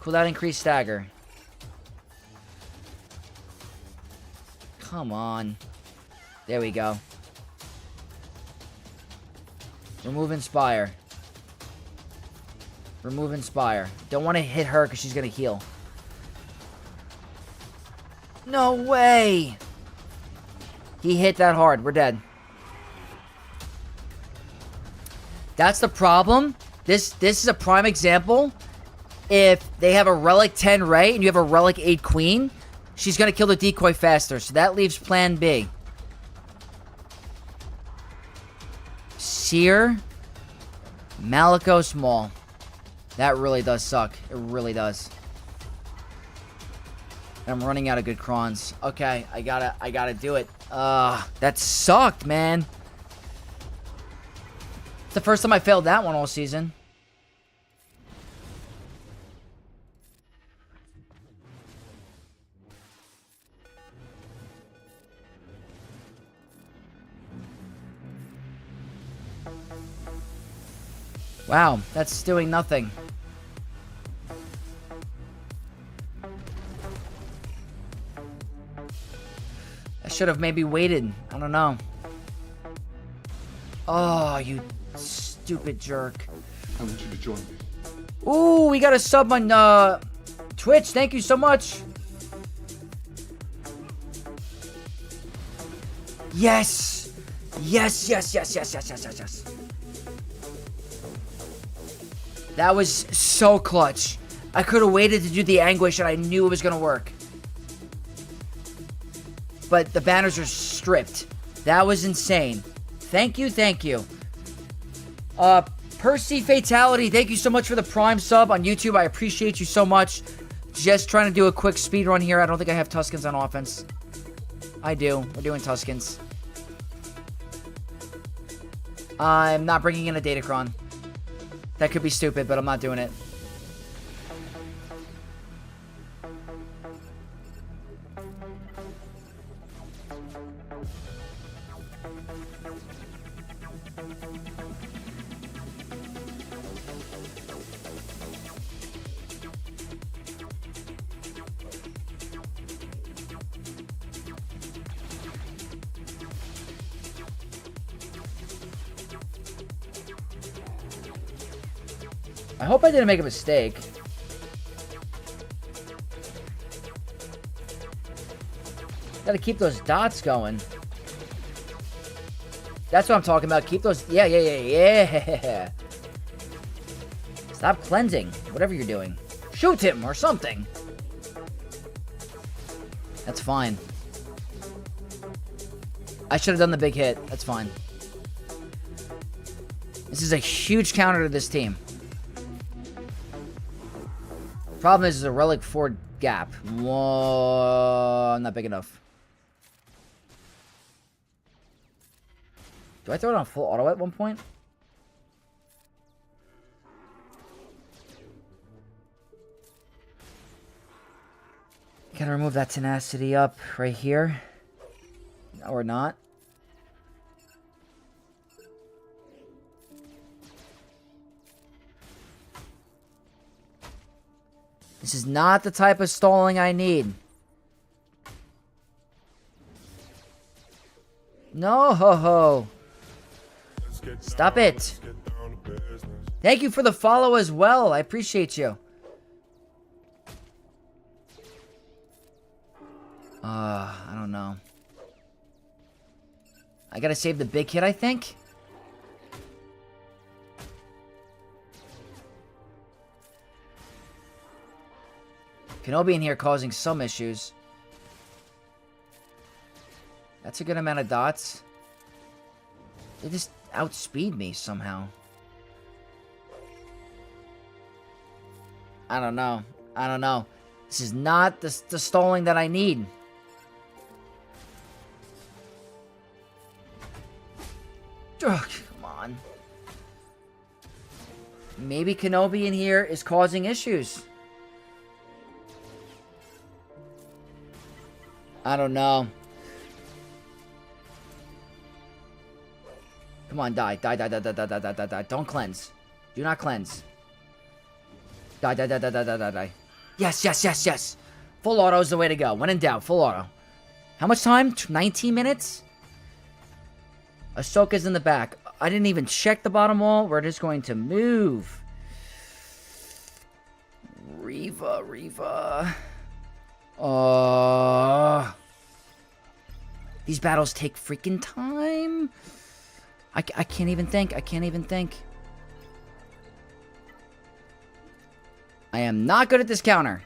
Cooldown increase stagger. Come on. There we go. Remove Inspire. Remove Inspire. Don't want to hit her because she's going to heal. No way! He hit that hard. We're dead. That's the problem. This is a prime example. If they have a Relic 10 Ray and you have a Relic 8 Queen, she's going to kill the decoy faster. So that leaves plan B. Seer. Malicos Maul. That really does suck. It really does. I'm running out of good crons. Okay, I gotta do it. That sucked, man. It's the first time I failed that one all season. Wow, that's doing nothing. I should have maybe waited. I don't know. Oh, you stupid jerk. I want you to join me. Ooh, we got a sub on Twitch. Thank you so much. Yes. Yes, yes, yes, yes, yes, yes, yes, yes. That was so clutch. I could have waited to do the anguish and I knew it was going to work. But the banners are stripped. That was insane. Thank you, thank you. Percy Fatality, thank you so much for the Prime sub on YouTube. I appreciate you so much. Just trying to do a quick speed run here. I don't think I have Tuskens on offense. I do. We're doing Tuskens. I'm not bringing in a Datacron. That could be stupid, but I'm not doing it. I hope I didn't make a mistake. Gotta keep those dots going. That's what I'm talking about. Keep those... Yeah. Stop cleansing. Whatever you're doing. Shoot him or something. That's fine. I should have done the big hit. That's fine. This is a huge counter to this team. Problem is, there's a Relic 4 gap. Whoa, not big enough. Do I throw it on full auto at one point? Gotta remove that tenacity up right here. Or not. This is not the type of stalling I need. No ho ho. Stop it. Thank you for the follow as well. I appreciate you. I don't know. I gotta save the big hit, I think. Kenobi in here causing some issues. That's a good amount of dots. They just outspeed me somehow. I don't know. I don't know. This is not the stalling that I need. Ugh, come on. Maybe Kenobi in here is causing issues. I don't know. Come on, die. Die, die, die, die, die, die, die, die, die. Don't cleanse. Do not cleanse. Die, die, die, die, die, die, die, die. Yes, yes, yes, yes. Full auto is the way to go. When in doubt, full auto. How much time? 19 minutes? Ahsoka's in the back. I didn't even check the bottom wall. We're just going to move. Reva. These battles take freaking time. I can't even think. I can't even think. I am not good at this counter.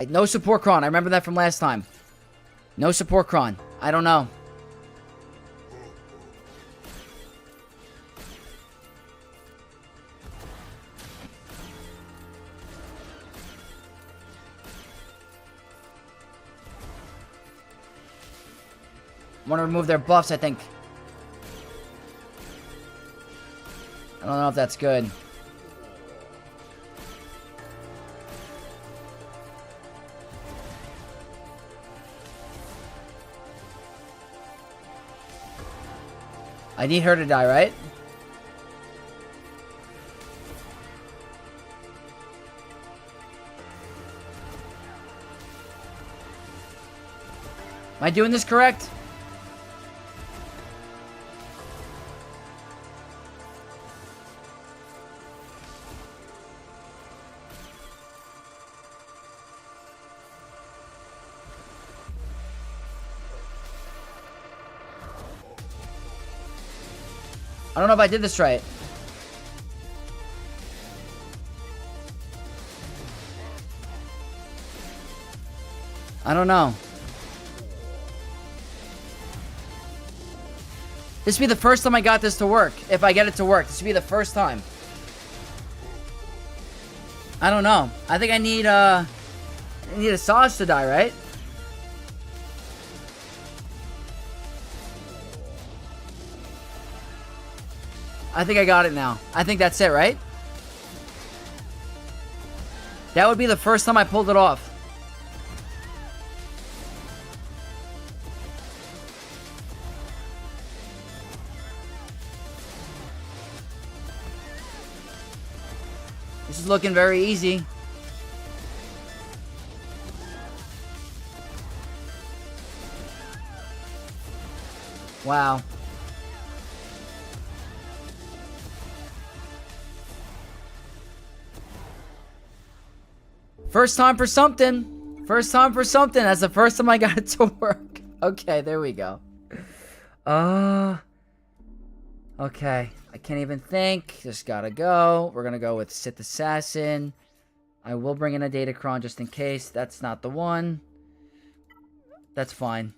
No support cron. I remember that from last time. No support cron. I don't know. Want to remove their buffs, I think. I don't know if that's good. I need her to die, right? Am I doing this correct? I don't know if I did this right. I don't know. This would be the first time I got this to work. If I get it to work, this would be the first time. I don't know. I think I need a Saj to die, right? I think I got it now. I think that's it, right? That would be the first time I pulled it off. This is looking very easy. Wow. First time for something. First time for something. That's the first time I got it to work. Okay, there we go. Okay. I can't even think. Just gotta go. We're gonna go with Sith Assassin. I will bring in a Datacron just in case. That's not the one. That's fine.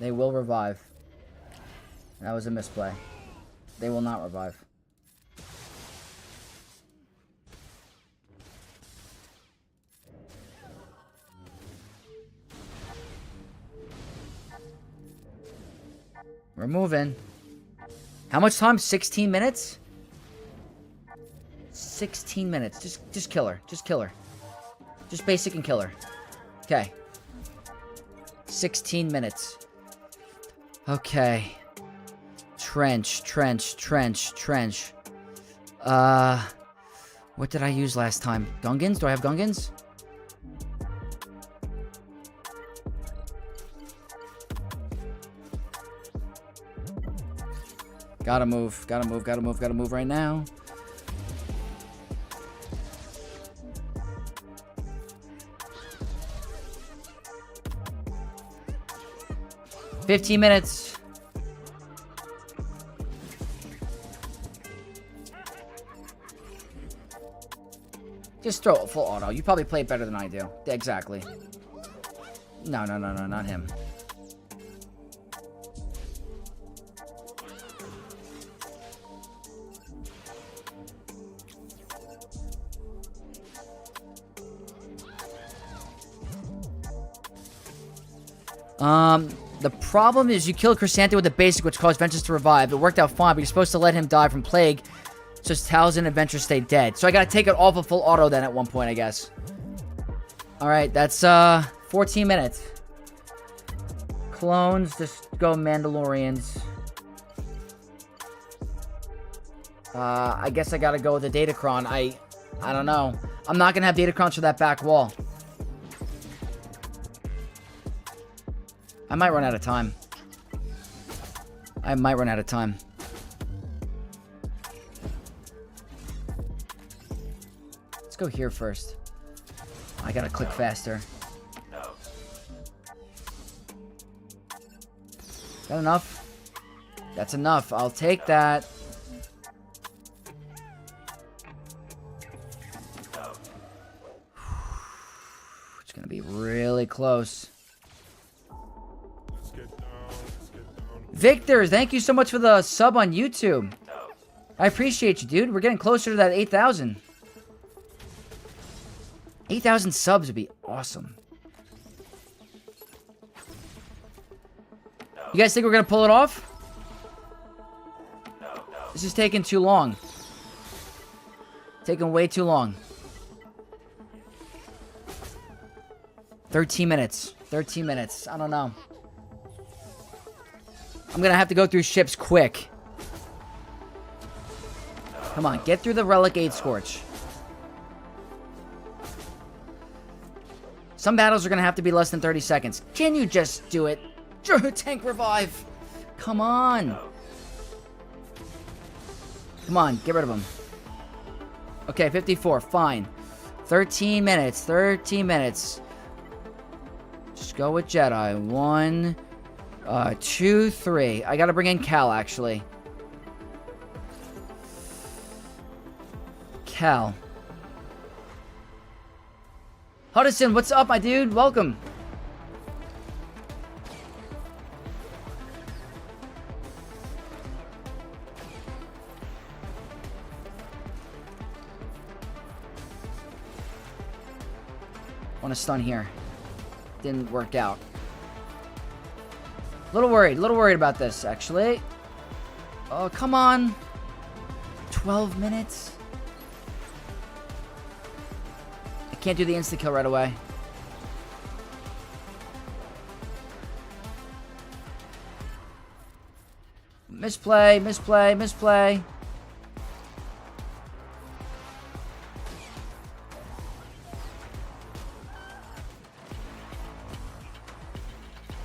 They will revive. That was a misplay. They will not revive. We're moving. How much time? 16 minutes? 16 minutes. Just kill her. Just kill her. Just basic and kill her. Okay. 16 minutes. Okay. Trench. What did I use last time? Gungans? Do I have Gungans? Gotta move right now. $15 minutes. Just throw a full auto. You probably play it better than I do. Exactly. No, not him. The problem is you killed Chrysanthemum with the basic, which caused Ventress to revive. It worked out fine, but you're supposed to let him die from Plague, so his Talzin and Ventress stay dead. So I gotta take it off of full auto then at one point, I guess. Alright, that's, 14 minutes. Clones, just go Mandalorians. I guess I gotta go with the Datacron. I don't know. I'm not gonna have Datacrons for that back wall. I might run out of time. Let's go here first. I gotta click faster. Is that enough? That's enough. I'll take that. It's gonna be really close. Victor, thank you so much for the sub on YouTube. I appreciate you, dude. We're getting closer to that 8,000. 8,000 subs would be awesome. You guys think we're gonna pull it off? This is taking too long. Taking way too long. 13 minutes. 13 minutes. I don't know. I'm gonna have to go through ships quick. Come on, get through the Relic 8 Scorch. Some battles are gonna have to be less than 30 seconds. Can you just do it? Tank revive! Come on! Come on, get rid of him. Okay, 54, fine. 13 minutes, 13 minutes. Just go with Jedi. 1, 2, 3. I gotta bring in Cal, actually. Cal. Hudson, what's up, my dude? Welcome. Want to stun here. Didn't work out. Little worried about this, actually. Oh, come on. 12 minutes. I can't do the insta-kill right away. Misplay, misplay, misplay.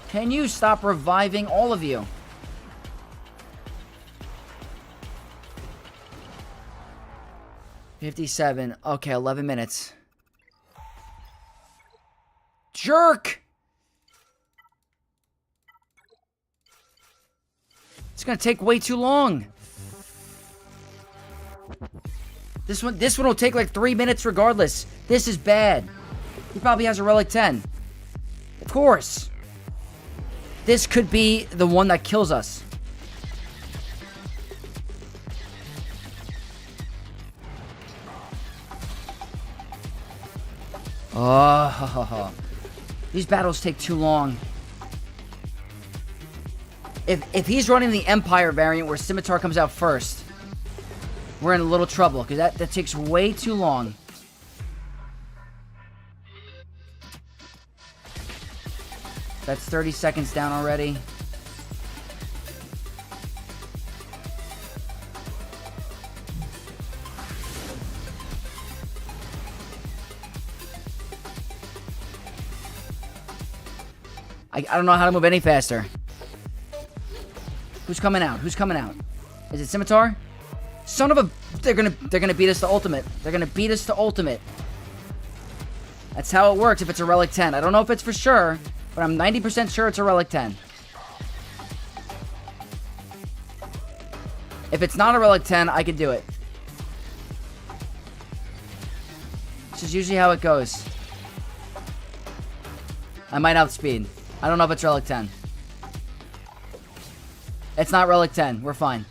Can you stop reviving, all of you? $57. Okay, 11 minutes. Jerk! It's gonna take way too long. This one will take like 3 minutes regardless. This is bad. He probably has a Relic 10. Of course. This could be the one that kills us. Oh, these battles take too long. If he's running the Empire variant where Scimitar comes out first, we're in a little trouble because that takes way too long. That's 30 seconds down already. I don't know how to move any faster. Who's coming out? Who's coming out? Is it Scimitar? Son of a... They're gonna beat us to ultimate. They're gonna beat us to ultimate. That's how it works if it's a Relic 10. I don't know if it's for sure, but I'm 90% sure it's a Relic 10. If it's not a Relic 10, I can do it. This is usually how it goes. I might outspeed. I don't know if it's Relic 10. It's not Relic 10. We're fine.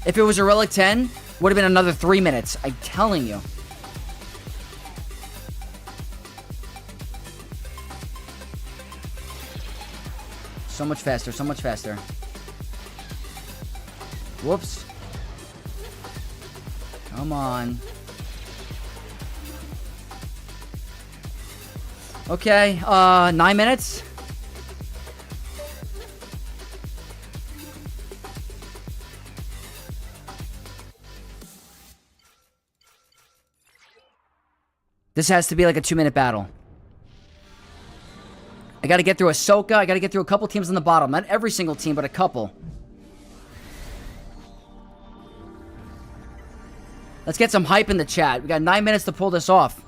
If it was a Relic 10, would have been another 3 minutes. I'm telling you. So much faster, so much faster. Whoops. Come on. Okay, 9 minutes. This has to be like a 2-minute battle. I gotta get through Ahsoka. I gotta get through a couple teams on the bottom. Not every single team, but a couple. Let's get some hype in the chat. We got 9 minutes to pull this off.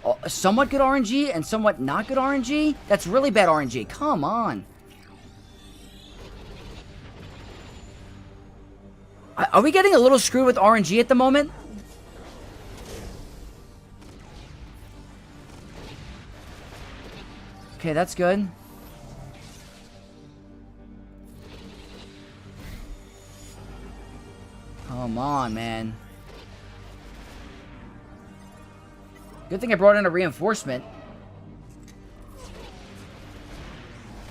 Oh, somewhat good RNG and somewhat not good RNG? That's really bad RNG. Come on. Are we getting a little screwed with RNG at the moment? Okay, that's good. Come on, man. Good thing I brought in a reinforcement.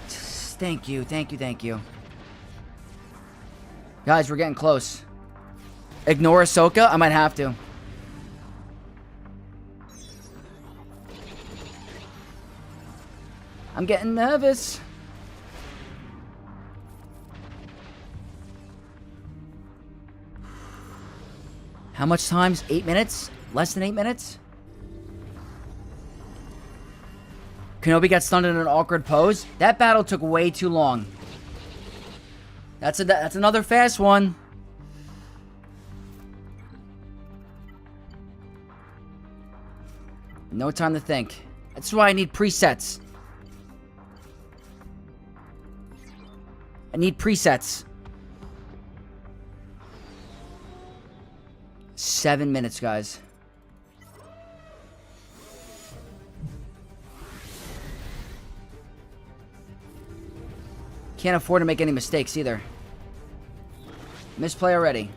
Thank you, thank you, thank you. Guys, we're getting close. Ignore Ahsoka? I might have to. I'm getting nervous. How much time? 8 minutes? Less than 8 minutes? Kenobi got stunned in an awkward pose. That battle took way too long. That's another fast one. No time to think. That's why I need presets. I need presets. 7 minutes, guys. Can't afford to make any mistakes either. Misplay already.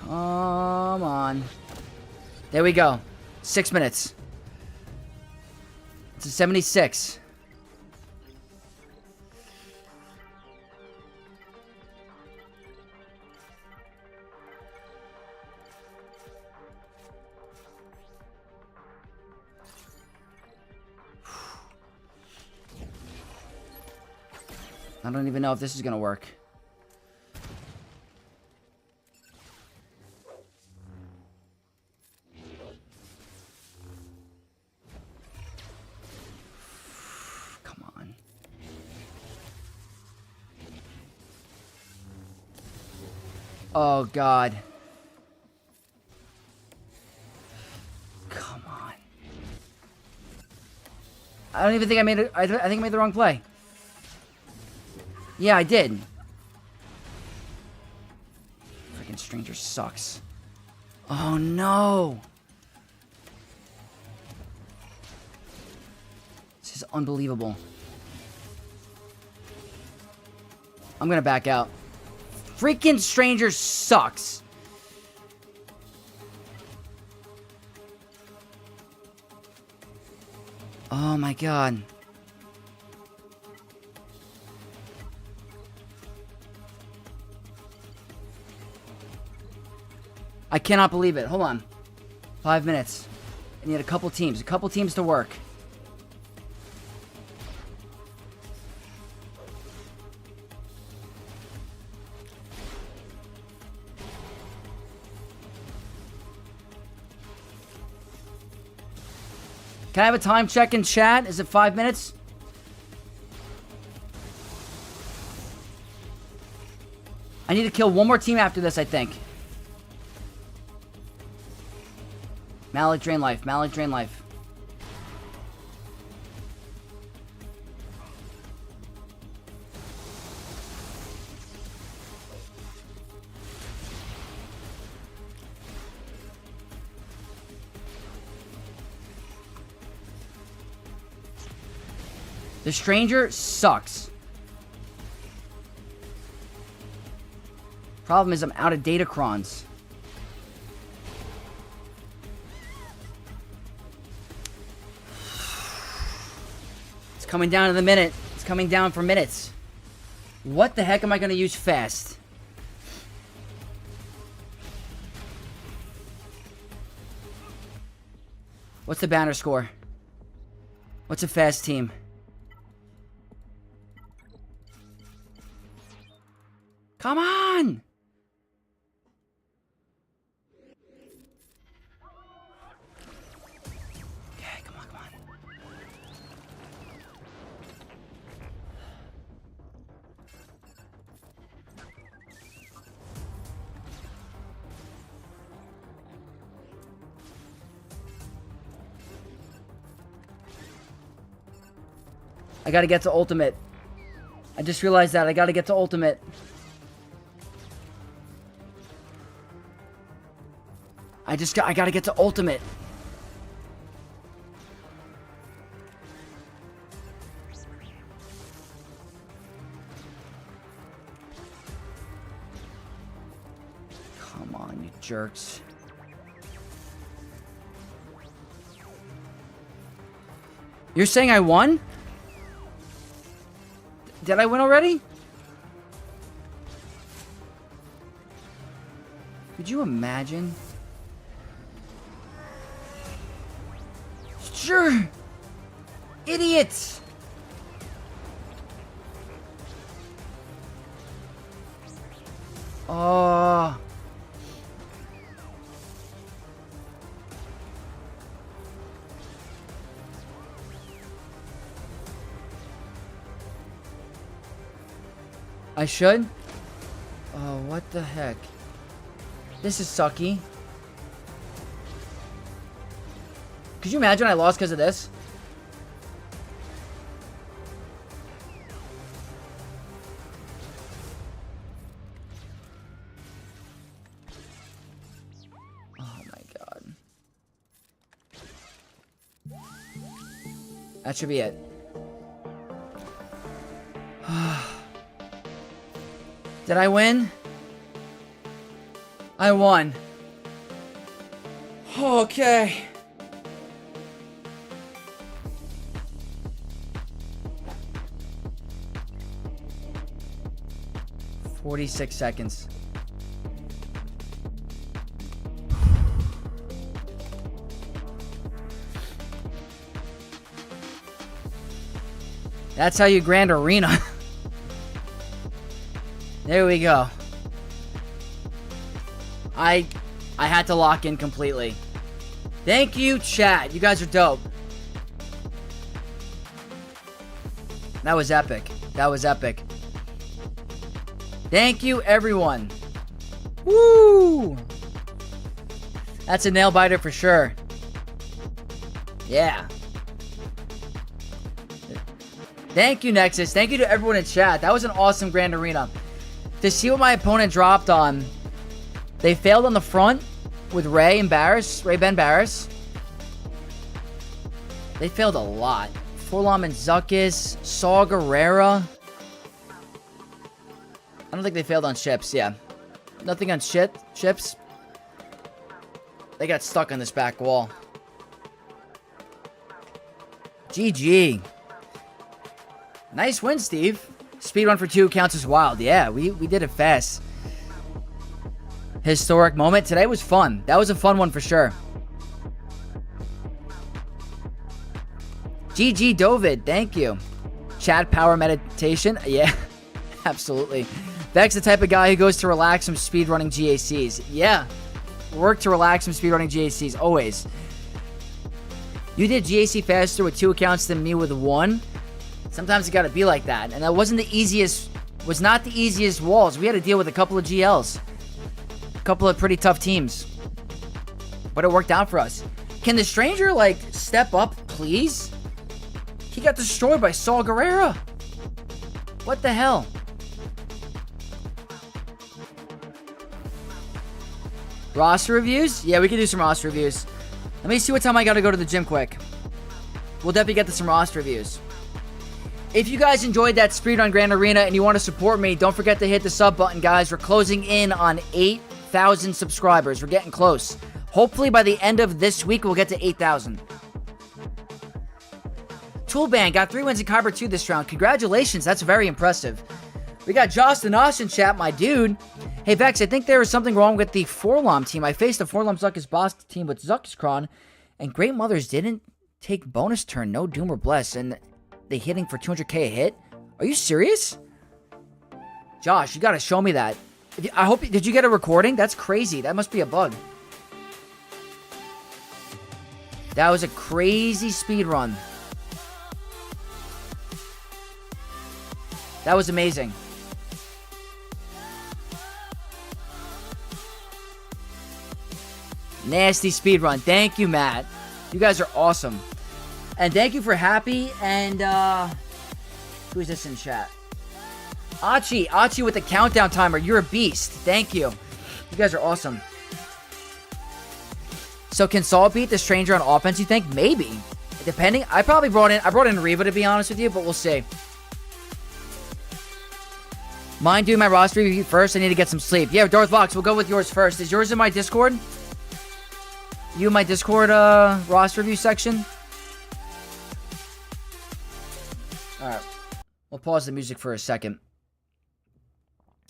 Come on. There we go. 6 minutes. It's a 76. I don't even know if this is gonna work. Oh, God. Come on. I don't even think I made it. I think I made the wrong play. Yeah, I did. Freaking stranger sucks. Oh, no. This is unbelievable. I'm gonna back out. Freaking stranger sucks. Oh my God. I cannot believe it. Hold on. 5 minutes. I need a couple teams to work. Can I have a time check in chat? Is it 5 minutes? I need to kill one more team after this, I think. Malik, drain life. Malik, drain life. The Stranger sucks. Problem is I'm out of Datacrons. It's coming down to the minute. It's coming down for minutes. What the heck am I going to use fast? What's the banner score? What's a fast team? Come on! Okay, come on, come on. I gotta get to ultimate. I just realized that. I gotta get to ultimate. I gotta get to ultimate. Come on, you jerks. You're saying I won? Did I win already? Could you imagine? Sure. Idiots. Oh. I should? Oh, what the heck? This is sucky. Could you imagine I lost because of this? Oh my god. That should be it. Did I win? I won. Okay. "46 seconds. That's how you grand arena. There we go. I had to lock in completely. Thank you, chat. You guys are dope. That was epic. That was epic. Thank you, everyone. Woo! That's a nail biter for sure. Yeah. Thank you, Nexus. Thank you to everyone in chat. That was an awesome Grand Arena. To see what my opponent dropped on, they failed on the front with Ray and Barris. Ray Ben Barris. They failed a lot. Furlong and Zuckus. Saw Gerrera. I don't think they failed on ships, yeah. Nothing on ships. They got stuck on this back wall. GG. Nice win, Steve. Speedrun for 2 counts as wild. Yeah, we did it fast. Historic moment. Today was fun. That was a fun one for sure. GG Dovid, thank you. Chat power meditation. Yeah, absolutely. Vex the type of guy who goes to relax from speedrunning GACs. Yeah, work to relax from speedrunning GACs, always. You did GAC faster with 2 accounts than me with 1. Sometimes it gotta be like that. And that wasn't the easiest, was not the easiest walls. We had to deal with a couple of GLs. A couple of pretty tough teams. But it worked out for us. Can the Stranger, like, step up, please? He got destroyed by Saul Gerrera. What the hell? Roster reviews? Yeah, we can do some roster reviews. Let me see what time I gotta go to the gym quick. We'll definitely get to some roster reviews. If you guys enjoyed that Speedrun Grand Arena and you want to support me, don't forget to hit the sub button, guys. We're closing in on 8,000 subscribers. We're getting close. Hopefully, by the end of this week, we'll get to 8,000. Toolband got 3 wins in Kyber 2 this round. Congratulations. That's very impressive. We got Josh the Nosh in chat, my dude. Hey, Vex, I think there was something wrong with the Forlom team. I faced a Forlom Zuckus Boss team with Zuckuskron, and Great Mothers didn't take bonus turn. No Doom or Bless, and they hitting for 200k a hit? Are you serious? Josh, you gotta show me that. I hope... Did you get a recording? That's crazy. That must be a bug. That was a crazy speed run. That was amazing. Nasty speed run. Thank you, Matt. You guys are awesome. And thank you for Happy and, who's this in chat? Achie with the countdown timer. You're a beast. Thank you. You guys are awesome. So can Saul beat the Stranger on offense, you think? Maybe. Depending. I brought in Reva, to be honest with you, but we'll see. Mind doing my roster review first? I need to get some sleep. Yeah, Darth Vox, we'll go with yours first. Is yours in my Discord? You in my Discord, roster review section? Alright. We'll pause the music for a second.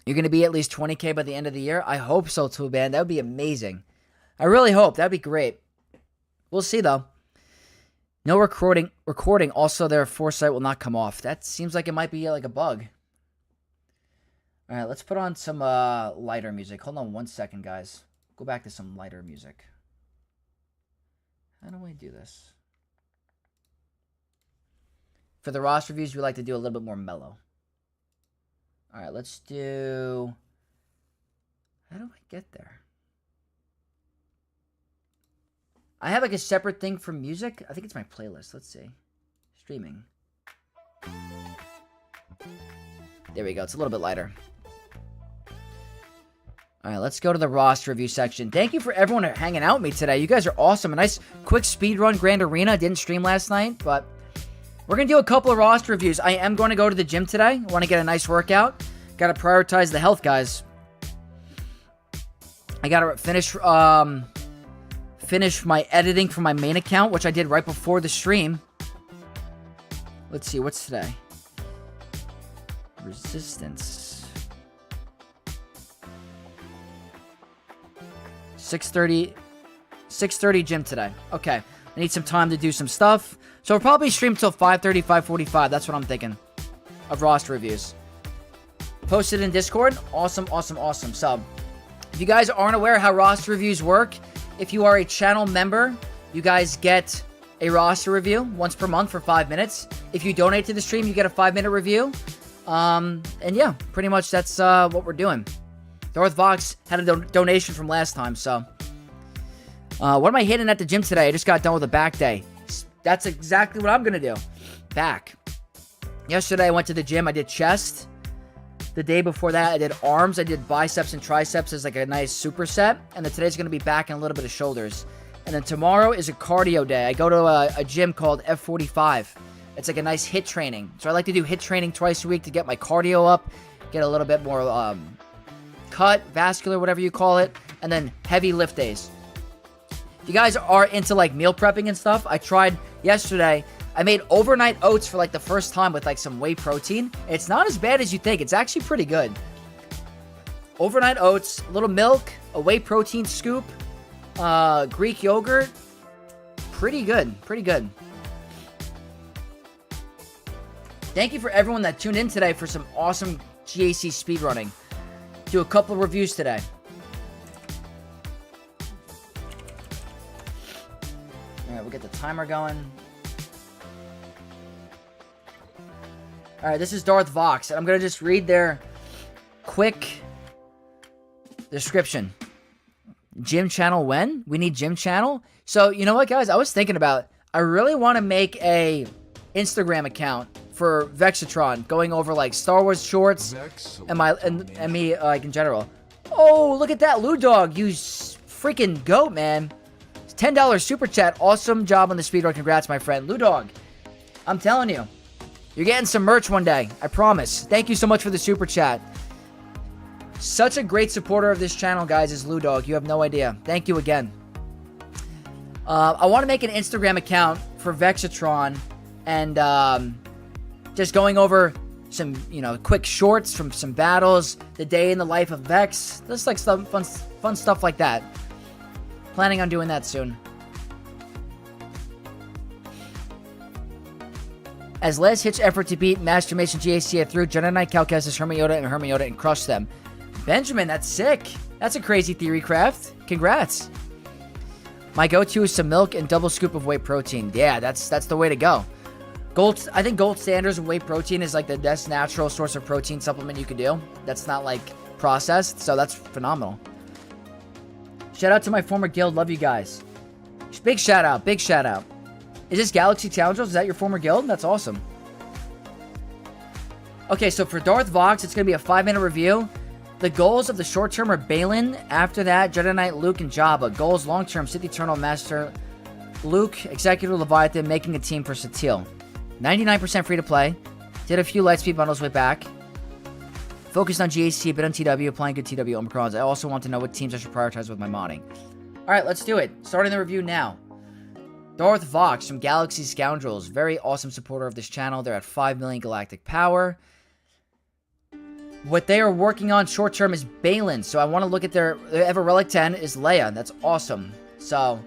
You're going to be at least 20k by the end of the year? I hope so, Toolband. That would be amazing. I really hope. That would be great. We'll see, though. No recording. Also, their foresight will not come off. That seems like it might be like a bug. Alright, let's put on some lighter music. Hold on 1 second, guys. Go back to some lighter music. How do I do this? For the roster reviews, we like to do a little bit more mellow. Alright, let's do... How do I get there? I have like a separate thing for music. I think it's my playlist. Let's see. Streaming. There we go. It's a little bit lighter. Alright, let's go to the roster review section. Thank you for everyone hanging out with me today. You guys are awesome. A nice quick speedrun Grand Arena. Didn't stream last night, but we're going to do a couple of roster reviews. I am going to go to the gym today. I want to get a nice workout. Got to prioritize the health, guys. I got to finish my editing for my main account, which I did right before the stream. Let's see, what's today? Resistance. 6:30 gym today. Okay. I need some time to do some stuff. So we'll probably stream till 5:30, 5:45. That's what I'm thinking of roster reviews. Posted in Discord. Awesome, awesome, awesome. So if you guys aren't aware how roster reviews work, if you are a channel member, you guys get a roster review once per month for 5 minutes. If you donate to the stream, you get a 5-minute review. And yeah, pretty much that's what we're doing. Darth Vox had a donation from last time, so. What am I hitting at the gym today? I just got done with a back day. That's exactly what I'm going to do. Back. Yesterday, I went to the gym. I did chest. The day before that, I did arms. I did biceps and triceps as like a nice superset. And then today's going to be back and a little bit of shoulders. And then tomorrow is a cardio day. I go to a gym called F45. It's like a nice HIIT training. So I like to do HIIT training twice a week to get my cardio up, get a little bit more cut, vascular, whatever you call it, and then heavy lift days. If you guys are into like meal prepping and stuff, I tried yesterday. I made overnight oats for like the first time with like some whey protein. It's not as bad as you think. It's actually pretty good. Overnight oats, a little milk, a whey protein scoop, Greek yogurt. Pretty good. Pretty good. Thank you for everyone that tuned in today for some awesome GAC speedrunning. Do a couple of reviews today. Alright, we'll get the timer going. Alright, this is Darth Vox, and I'm going to just read their quick description. Gym channel when? We need gym channel? So, you know what, guys? I was thinking about, I really want to make a Instagram account for Vexatron, going over like Star Wars shorts and me like in general. Oh, look at that, Lou Dog, you freaking goat, man. $10 super chat. Awesome job on the speedrun. Congrats, my friend. Lou Dog, I'm telling you, You're getting some merch one day. I promise. Thank you so much for the super chat. Such a great supporter of this channel, guys, is Lou Dog. You have no idea. Thank you again. I want to make an Instagram account for Vexatron and just going over some, quick shorts from some battles, the day in the life of Vex, just like some fun stuff like that. Planning on doing that soon. As last hitch effort to beat Master Mason GAC, I threw Jedi Knight, Cal Kestis, Hermiota, and crushed them. Benjamin, that's sick. That's a crazy theory craft. Congrats. My go-to is some milk and double scoop of whey protein. Yeah, that's the way to go. I think gold standards of whey protein is like the best natural source of protein supplement you can do. That's not like processed, so that's phenomenal. Shout out to my former guild. Love you guys. Big shout out. Big shout out. Is this Galaxy Challengers? Is that your former guild? That's awesome. Okay, so for Darth Vox, it's going to be a 5-minute review. The goals of the short term are Balin. After that, Jedi Knight, Luke, and Jabba. Goals long term, Sith Eternal Master, Luke, Executor Leviathan, making a team for Satil. 99% free to play. Did a few Lightspeed bundles way back. Focused on GAC, a bit on TW, applying good TW Omicrons. I also want to know what teams I should prioritize with my modding. Alright, let's do it. Starting the review now. Darth Vox from Galaxy Scoundrels. Very awesome supporter of this channel. They're at 5 million galactic power. What they are working on short term is Balin. So I want to look at they have a Relic 10 is Leia. That's awesome. So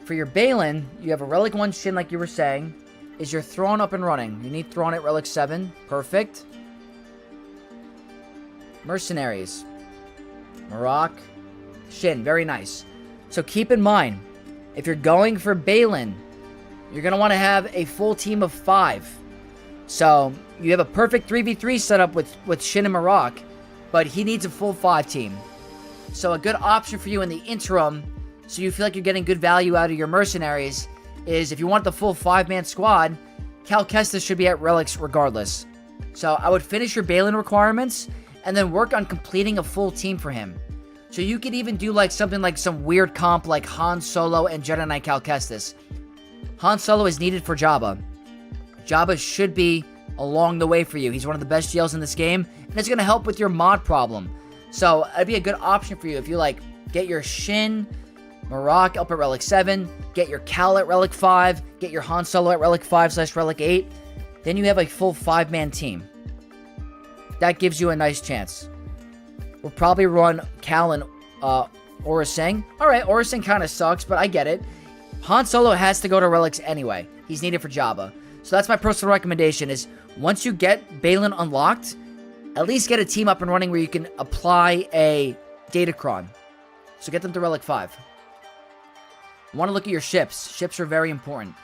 for your Balin, you have a Relic 1 Shin like you were saying. Is your Thrawn up and running? You need Thrawn at Relic 7. Perfect. Mercenaries. Marok. Shin. Very nice. So keep in mind, if you're going for Balin, you're going to want to have a full team of 5. So you have a perfect 3v3 setup with Shin and Marok, but he needs a full 5 team. So a good option for you in the interim, so you feel like you're getting good value out of your mercenaries, is if you want the full 5-man squad, Cal Kestis should be at Relics regardless. So I would finish your Balin requirements, and then work on completing a full team for him. So you could even do like something like some weird comp like Han Solo and Jedi Knight Cal Kestis. Han Solo is needed for Jabba. Jabba should be along the way for you. He's one of the best GLs in this game, and it's going to help with your mod problem. So it'd be a good option for you if you like get your Shin, Marok up at Relic 7, get your Cal at Relic 5, get your Han Solo at Relic 5/Relic 8. Then you have a full 5-man team. That gives you a nice chance. We'll probably run Cal and Aura Singh. Alright, Aura Singh kind of sucks, but I get it. Han Solo has to go to Relics anyway. He's needed for Jabba. So that's my personal recommendation is once you get Balin unlocked, at least get a team up and running where you can apply a Datacron. So get them to Relic 5. I want to look at your ships. Ships are very important.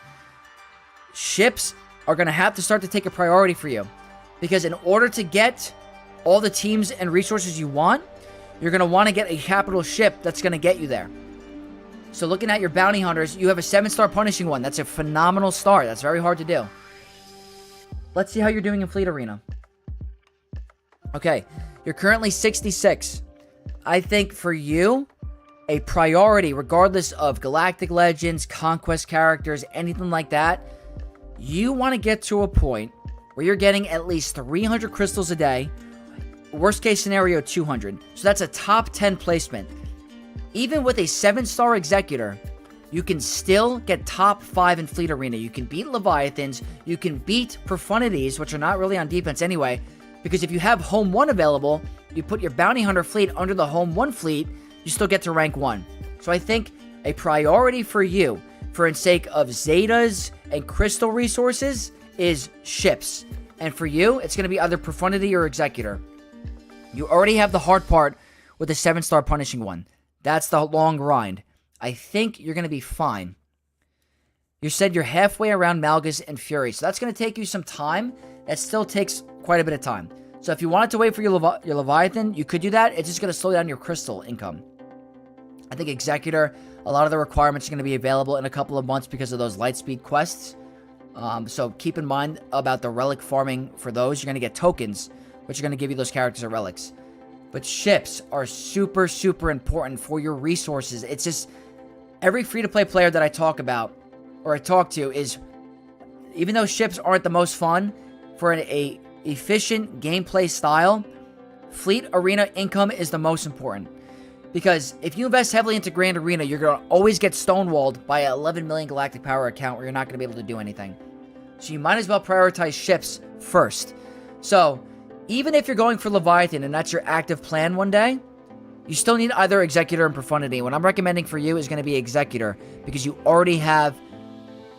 Ships are going to have to start to take a priority for you. Because in order to get all the teams and resources you want, you're going to want to get a capital ship that's going to get you there. So looking at your bounty hunters, you have a 7-star punishing one. That's a phenomenal start. That's very hard to do. Let's see how you're doing in Fleet Arena. Okay, you're currently 66. I think for you, a priority, regardless of Galactic Legends, Conquest characters, anything like that, you want to get to a point where you're getting at least 300 crystals a day. Worst case scenario, 200. So that's a top 10 placement. Even with a 7-star Executor, you can still get top 5 in Fleet Arena. You can beat Leviathans. You can beat Profundities, which are not really on defense anyway. Because if you have Home 1 available, you put your Bounty Hunter fleet under the Home 1 fleet, you still get to rank 1. So I think a priority for you, for in sake of Zetas and Crystal resources, is ships. And for you, it's going to be either Profundity or Executor. You already have the hard part with the 7-star punishing one. That's the long grind. I think you're going to be fine. You said you're halfway around Malgus and Fury, so that's going to take you some time. It still takes quite a bit of time. So if you wanted to wait for your Leviathan, you could do that. It's just going to slow down your crystal income. I think Executor, a lot of the requirements are going to be available in a couple of months because of those Lightspeed quests. So keep in mind about the relic farming for those. You're going to get tokens, which are going to give you those characters or relics. But ships are super, super important for your resources. It's just every free-to-play player that I talk about or I talk to is, even though ships aren't the most fun, for a efficient gameplay style, Fleet Arena income is the most important. Because if you invest heavily into Grand Arena, you're going to always get stonewalled by an 11 million galactic power account where you're not going to be able to do anything. So you might as well prioritize ships first. So even if you're going for Leviathan and that's your active plan one day, you still need either Executor and Profundity. What I'm recommending for you is going to be Executor because you already have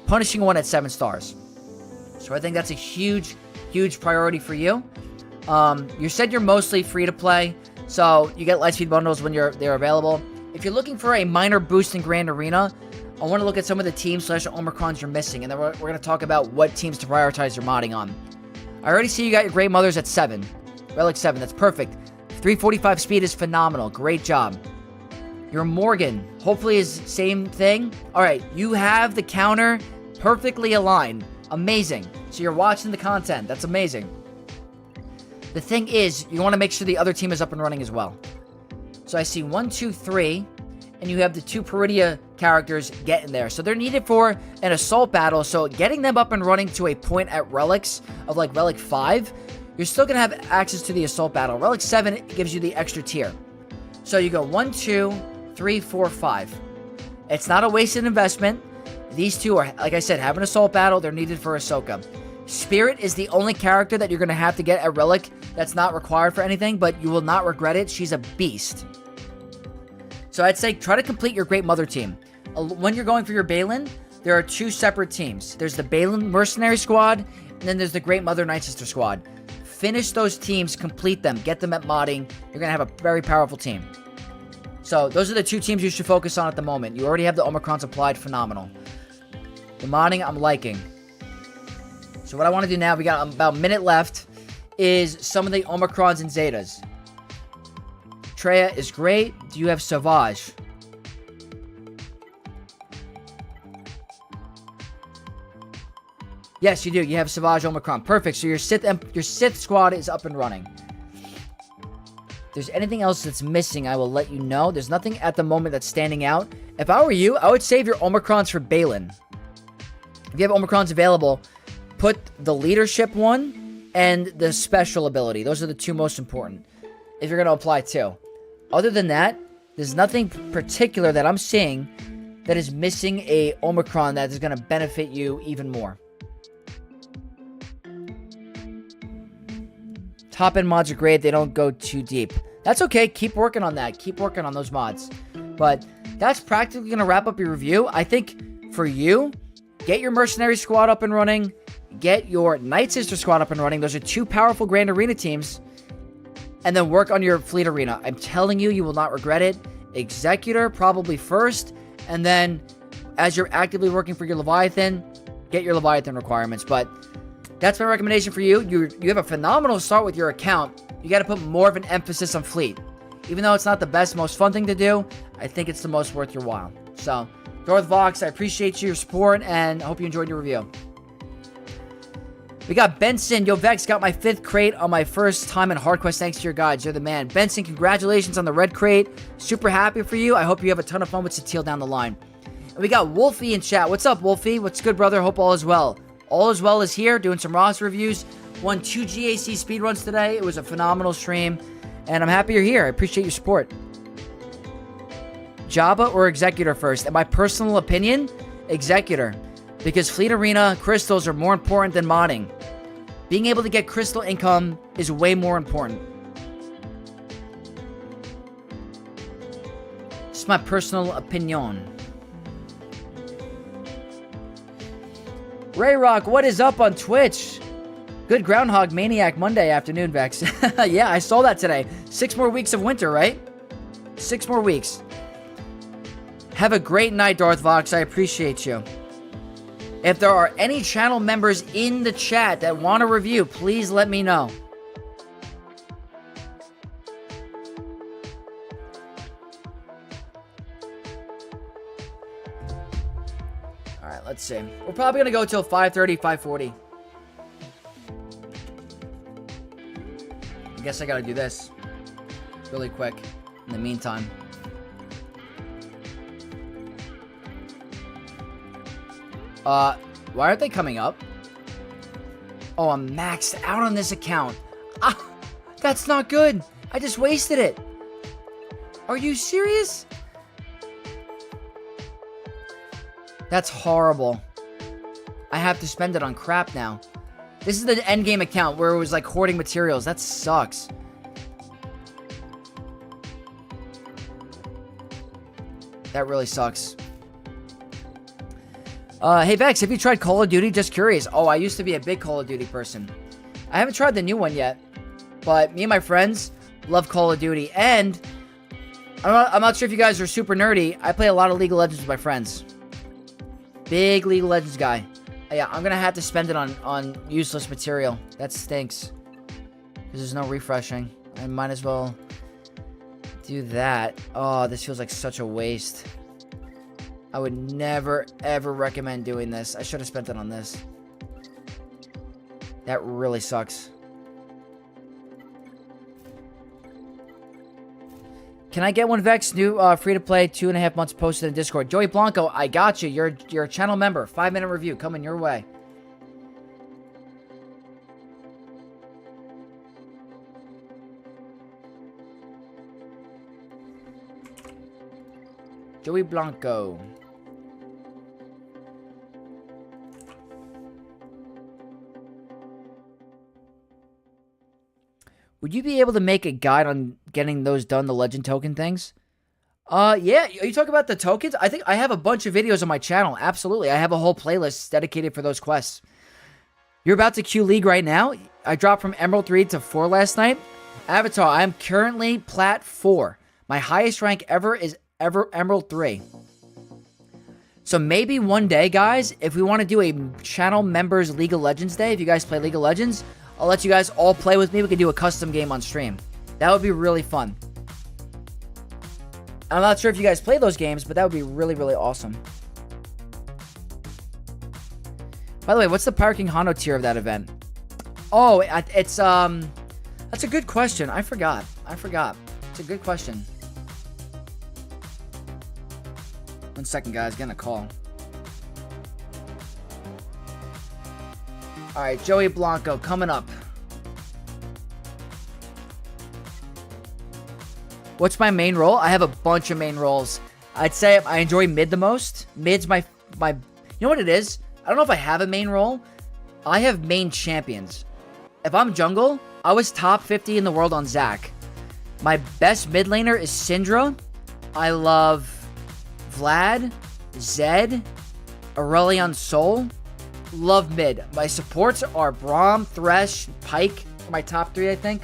Punishing One at 7 stars. So I think that's a huge, huge priority for you. You said you're mostly free to play, so you get Lightspeed bundles when they're available. If you're looking for a minor boost in Grand Arena, I want to look at some of the teams / Omicrons you're missing, and then we're going to talk about what teams to prioritize your modding on. I already see you got your Great Mothers at 7. Relic 7, that's perfect. 345 speed is phenomenal. Great job. Your Morgan, hopefully is same thing. All right, you have the counter perfectly aligned. Amazing. So you're watching the content. That's amazing. The thing is, you want to make sure the other team is up and running as well. So I see 1, 2, 3, and you have the 2 Peridia characters getting there. So they're needed for an assault battle. So getting them up and running to a point at relics of like relic 5, you're still going to have access to the assault battle. Relic 7 gives you the extra tier. So you go 1, 2, 3, 4, 5. It's not a wasted investment. These 2 are, like I said, have an assault battle. They're needed for Ahsoka. Spirit is the only character that you're going to have to get at relic that's not required for anything, but you will not regret it. She's a beast. So I'd say try to complete your Great Mother team. When you're going for your Balin, there are 2 separate teams. There's the Balin Mercenary Squad, and then there's the Great Mother Night Sister Squad. Finish those teams, complete them, get them at modding. You're going to have a very powerful team. So those are the 2 teams you should focus on at the moment. You already have the Omicrons applied, phenomenal. The modding, I'm liking. So what I want to do now, we got about a minute left, is some of the Omicrons and Zetas. Treya is great. Do you have Savage? Yes, you do. You have Savage Omicron. Perfect. So your Sith squad is up and running. If there's anything else that's missing, I will let you know. There's nothing at the moment that's standing out. If I were you, I would save your Omicrons for Balin. If you have Omicrons available, put the leadership one and the special ability. Those are the 2 most important if you're going to apply 2. Other than that, there's nothing particular that I'm seeing that is missing a Omicron that is going to benefit you even more. Top-end mods are great. They don't go too deep. That's okay. Keep working on that. Keep working on those mods. But that's practically going to wrap up your review. I think for you, get your Mercenary Squad up and running. Get your Night Sister Squad up and running. Those are 2 powerful Grand Arena teams. And then work on your Fleet Arena. I'm telling you, you will not regret it. Executor probably first. And then as you're actively working for your Leviathan, get your Leviathan requirements. But that's my recommendation for you. You have a phenomenal start with your account. You got to put more of an emphasis on Fleet. Even though it's not the best, most fun thing to do, I think it's the most worth your while. So, Darth Vox, I appreciate your support, and I hope you enjoyed your review. We got Benson. Yo, Vex, got my 5th crate on my first time in HardQuest. Thanks to your guides. You're the man. Benson, congratulations on the red crate. Super happy for you. I hope you have a ton of fun with Satil down the line. And we got Wolfie in chat. What's up, Wolfie? What's good, brother? Hope all is well. All is well is here, doing some roster reviews. Won 2 GAC speedruns today. It was a phenomenal stream, and I'm happy you're here. I appreciate your support. Jabba or Executor first? In my personal opinion, Executor. Because Fleet Arena crystals are more important than modding. Being able to get crystal income is way more important. It's my personal opinion. Ray Rock, what is up on Twitch? Good Groundhog Maniac Monday afternoon, Vex. Yeah, I saw that today. 6 more weeks of winter, right? 6 more weeks. Have a great night, Darth Vox. I appreciate you. If there are any channel members in the chat that want a review, please let me know. Alright, let's see. We're probably going to go till 5:30, 5:40. I guess I got to do this really quick in the meantime. Why aren't they coming up? Oh, I'm maxed out on this account. Ah, that's not good. I just wasted it. Are you serious? That's horrible. I have to spend it on crap now. This is the endgame account where it was like hoarding materials. That sucks. That really sucks. Hey Vex, have you tried Call of Duty? Just curious. Oh, I used to be a big Call of Duty person. I haven't tried the new one yet, but me and my friends love Call of Duty. And I'm not sure if you guys are super nerdy. I play a lot of League of Legends with my friends. Big League of Legends guy. Yeah, I'm gonna have to spend it on useless material. That stinks. Because there's no refreshing. I might as well do that. Oh, this feels like such a waste. I would never, ever recommend doing this. I should have spent it on this. That really sucks. Can I get one, Vex? New free-to-play, 2.5 months posted in Discord. Joey Blanco, I got you. You're a channel member. 5-minute review coming your way. Joey Blanco. Would you be able to make a guide on getting those done, the legend token things? Yeah. Are you talking about the tokens? I think I have a bunch of videos on my channel. Absolutely. I have a whole playlist dedicated for those quests. You're about to queue League right now? I dropped from Emerald 3 to 4 last night. Avatar, I am currently Plat 4. My highest rank ever is Emerald 3. So maybe one day, guys, if we want to do a channel members League of Legends day, if you guys play League of Legends, I'll let you guys all play with me. We can do a custom game on stream. That would be really fun. I'm not sure if you guys play those games, but that would be really, really awesome. By the way, what's the Pirate King Hondo tier of that event? Oh, it's, that's a good question. I forgot. It's a good question. 1 second, guys. Getting a call. Alright, Joey Blanco coming up. What's my main role? I have a bunch of main roles. I'd say I enjoy mid the most. Mid's my... You know what it is? I don't know if I have a main role. I have main champions. If I'm jungle, I was top 50 in the world on Zac. My best mid laner is Syndra. I love Vlad, Zed, Aurelion Sol. Love mid. My supports are Braum, Thresh, Pike. My top 3, I think.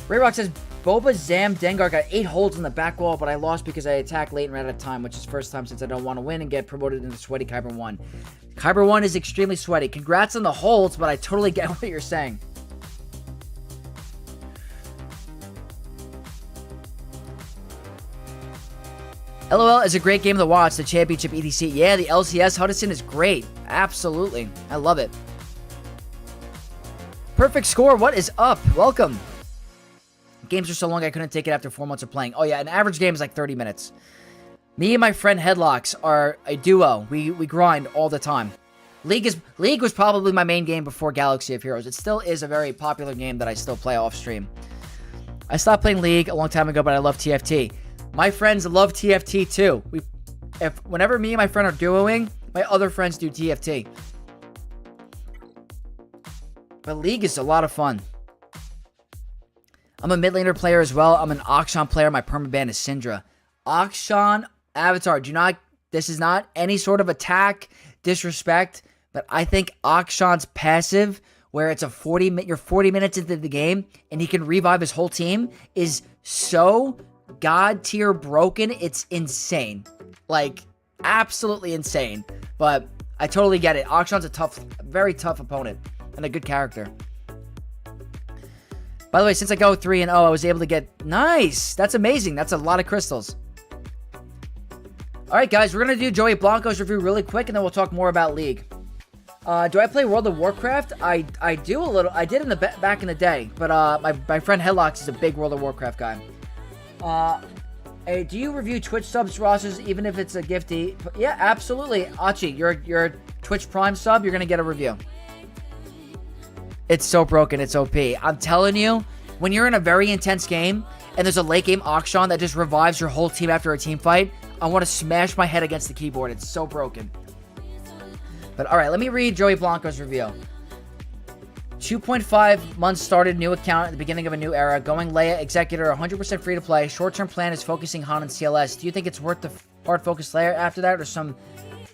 Rayrock says, Boba, Zam, Dengar got 8 holds in the back wall, but I lost because I attacked late and ran out of time, which is first time since I don't want to win and get promoted into Sweaty Kyber 1. Kyber 1 is extremely sweaty. Congrats on the holds, but I totally get what you're saying. LOL is a great game to watch, the championship EDC. Yeah, the LCS Hudson is great. Absolutely. I love it. Perfect score. What is up? Welcome. Games are so long I couldn't take it after 4 months of playing. Oh yeah, an average game is like 30 minutes. Me and my friend Headlocks are a duo. We grind all the time. League was probably my main game before Galaxy of Heroes. It still is a very popular game that I still play off stream. I stopped playing League a long time ago, but I love TFT. My friends love TFT too. Whenever me and my friend are duoing, my other friends do TFT. But League is a lot of fun. I'm a mid laner player as well. I'm an Akshan player. My permaban is Syndra. Akshan Avatar. This is not any sort of attack, disrespect, but I think Akshan's passive, where it's you're 40 minutes into the game and he can revive his whole team, is so god tier broken. It's insane. Like, absolutely insane. But I totally get it. Akshan's a very tough opponent and a good character. By the way, since I go 3-0, I was able to get... Nice! That's amazing. That's a lot of crystals. Alright, guys. We're going to do Joey Blanco's review really quick, and then we'll talk more about League. Do I play World of Warcraft? I do a little. I did in the back in the day, but my friend Headlocks is a big World of Warcraft guy. Hey, do you review Twitch subs rosters even if it's a gifty? Yeah, absolutely. Achie, you're a Twitch Prime sub. You're going to get a review. It's so broken. It's OP. I'm telling you, when you're in a very intense game and there's a late game Achie that just revives your whole team after a team fight, I want to smash my head against the keyboard. It's so broken. But all right, let me read Joey Blanco's review. 2.5 months started new account at the beginning of a new era. Going Leia Executor 100% free to play. Short-term plan is focusing Han and CLS. Do you think it's worth the hard focus Leia after that, or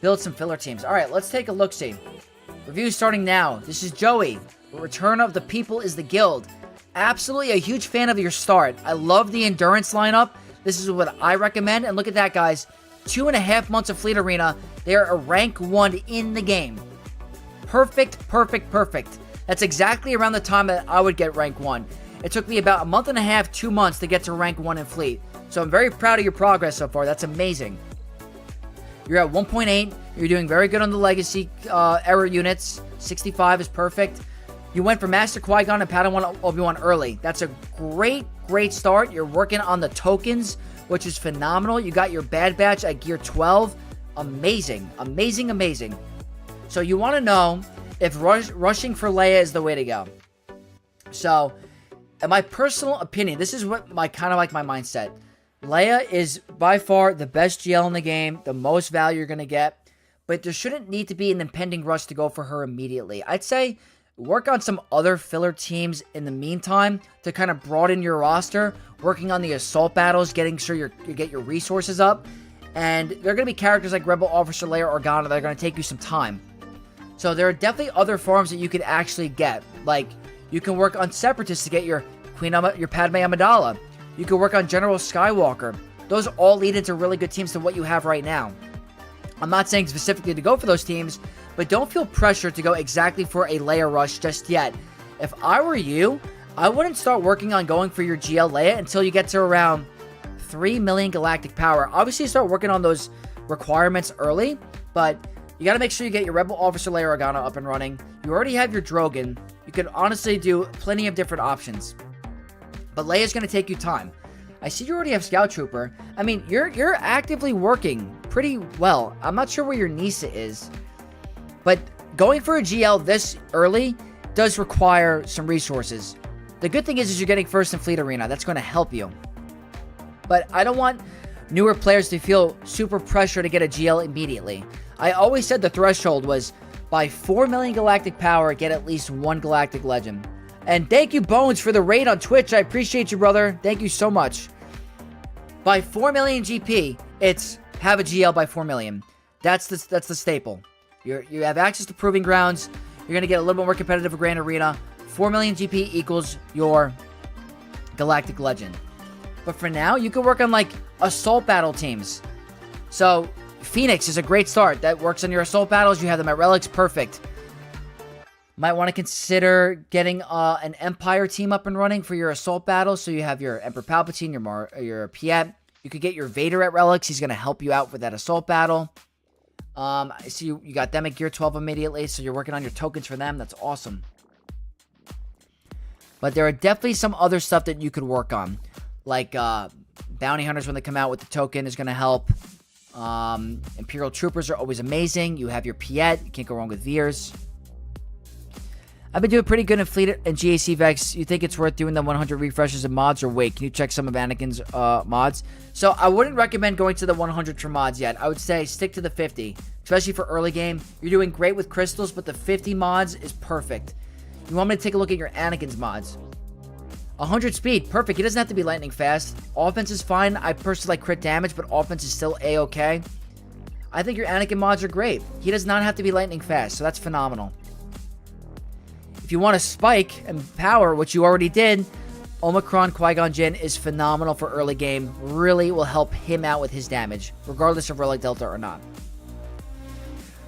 build some filler teams? All right, let's take a look-see. Review starting now. This is Joey. Return of the People is the Guild. Absolutely a huge fan of your start. I love the endurance lineup. This is what I recommend. And look at that, guys. 2.5 months of Fleet Arena. They're a rank 1 in the game. Perfect, perfect, perfect. That's exactly around the time that I would get rank 1. It took me about a month and a half, 2 months to get to rank 1 in Fleet. So I'm very proud of your progress so far. That's amazing. You're at 1.8. You're doing very good on the Legacy era units. 65 is perfect. You went for Master Qui-Gon and Padawan Obi-Wan early. That's a great, great start. You're working on the tokens, which is phenomenal. You got your Bad Batch at Gear 12. Amazing, amazing, amazing. So you want to know if rushing for Leia is the way to go. So, in my personal opinion, this is what my mindset. Leia is by far the best GL in the game, the most value you're going to get, but there shouldn't need to be an impending rush to go for her immediately. I'd say work on some other filler teams in the meantime to kind of broaden your roster, working on the assault battles, getting sure you get your resources up, and there are going to be characters like Rebel Officer Leia Organa that are going to take you some time. So there are definitely other farms that you could actually get, like you can work on Separatists to get your your Padme Amidala. You can work on General Skywalker. Those all lead into really good teams to what you have right now. I'm not saying specifically to go for those teams, but don't feel pressure to go exactly for a Leia rush just yet. If I were you, I wouldn't start working on going for your GL Leia until you get to around 3 million galactic power. Obviously, start working on those requirements early, but you got to make sure you get your Rebel Officer Leia Organa up and running. You already have your Drogon. You could honestly do plenty of different options. But Leia's going to take you time. I see you already have Scout Trooper. I mean, you're actively working pretty well. I'm not sure where your Nisa is. But going for a GL this early does require some resources. The good thing is you're getting first in Fleet Arena. That's going to help you. But I don't want newer players to feel super pressure to get a GL immediately. I always said the threshold was by 4 million galactic power, get at least 1 galactic legend. And thank you, Bones, for the raid on Twitch. I appreciate you, brother. Thank you so much. By 4 million GP, it's have a GL by 4 million. That's the staple. You have access to Proving Grounds. You're going to get a little bit more competitive with Grand Arena. 4 million GP equals your Galactic Legend. But for now, you can work on, like, Assault Battle teams. So, Phoenix is a great start. That works on your Assault Battles. You have them at Relics. Perfect. Might want to consider getting an Empire team up and running for your Assault Battles. So you have your Emperor Palpatine, your Piet. You could get your Vader at Relics. He's going to help you out with that Assault Battle. I see you got them at Gear 12 immediately, so you're working on your tokens for them. That's awesome. But there are definitely some other stuff that you could work on. Like Bounty Hunters, when they come out with the token, is going to help. Imperial Troopers are always amazing. You have your Piet. You can't go wrong with Veers. I've been doing pretty good in Fleet and GAC Vex. You think it's worth doing the 100 refreshes and mods, or wait, can you check some of Anakin's mods? So I wouldn't recommend going to the 100 for mods yet. I would say stick to the 50, especially for early game. You're doing great with crystals, but the 50 mods is perfect. You want me to take a look at your Anakin's mods? 100 speed, perfect. He doesn't have to be lightning fast. Offense is fine. I personally like crit damage, but offense is still A-okay. I think your Anakin mods are great. He does not have to be lightning fast, so that's phenomenal. If you want to spike and power, which you already did, Omicron Qui-Gon Jinn is phenomenal for early game. Really will help him out with his damage, regardless of Relic Delta or not.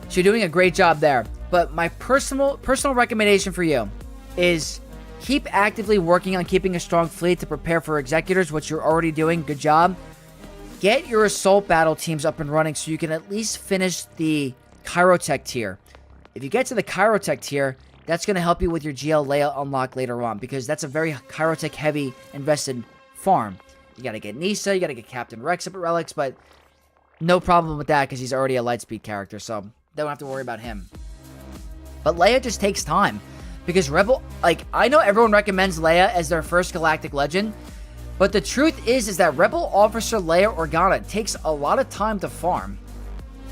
So you're doing a great job there. But my personal recommendation for you is keep actively working on keeping a strong fleet to prepare for Executors, which you're already doing. Good job. Get your Assault Battle teams up and running so you can at least finish the Chirotech tier. If you get to the Chirotech tier, that's going to help you with your GL Leia unlock later on, because that's a very Chirotech heavy invested farm. You got to get Nisa, you got to get Captain Rex up at Relics, but no problem with that because he's already a Lightspeed character, so don't have to worry about him. But Leia just takes time. Because Rebel, like, I know everyone recommends Leia as their first Galactic Legend, but the truth is that Rebel Officer Leia Organa takes a lot of time to farm.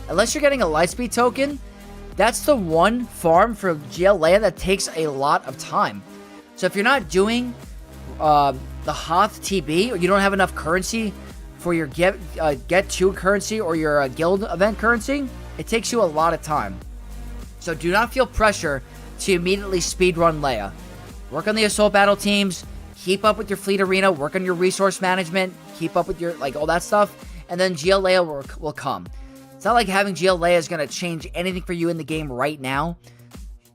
Unless you're getting a Lightspeed token, that's the one farm for GL Leia that takes a lot of time. So if you're not doing the Hoth TB, or you don't have enough currency for your get to currency or your guild event currency, it takes you a lot of time. So do not feel pressure to immediately speedrun Leia. Work on the assault battle teams, keep up with your fleet arena, work on your resource management, keep up with your, like, all that stuff, and then GL Leia will come. It's not like having GL Leia is going to change anything for you in the game right now.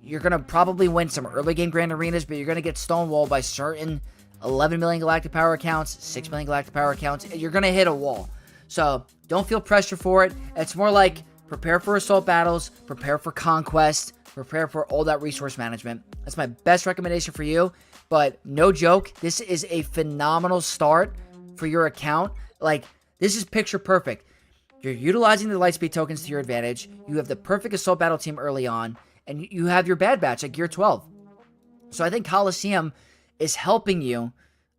You're going to probably win some early game grand arenas, but you're going to get stonewalled by certain 11 million galactic power accounts, 6 million galactic power accounts, and you're going to hit a wall. So don't feel pressure for it. It's more like prepare for assault battles, prepare for conquest, prepare for all that resource management. That's my best recommendation for you. But no joke, this is a phenomenal start for your account. Like, this is picture perfect. You're utilizing the Lightspeed tokens to your advantage. You have the perfect assault battle team early on, and you have your bad batch at gear 12. So I think Coliseum is helping you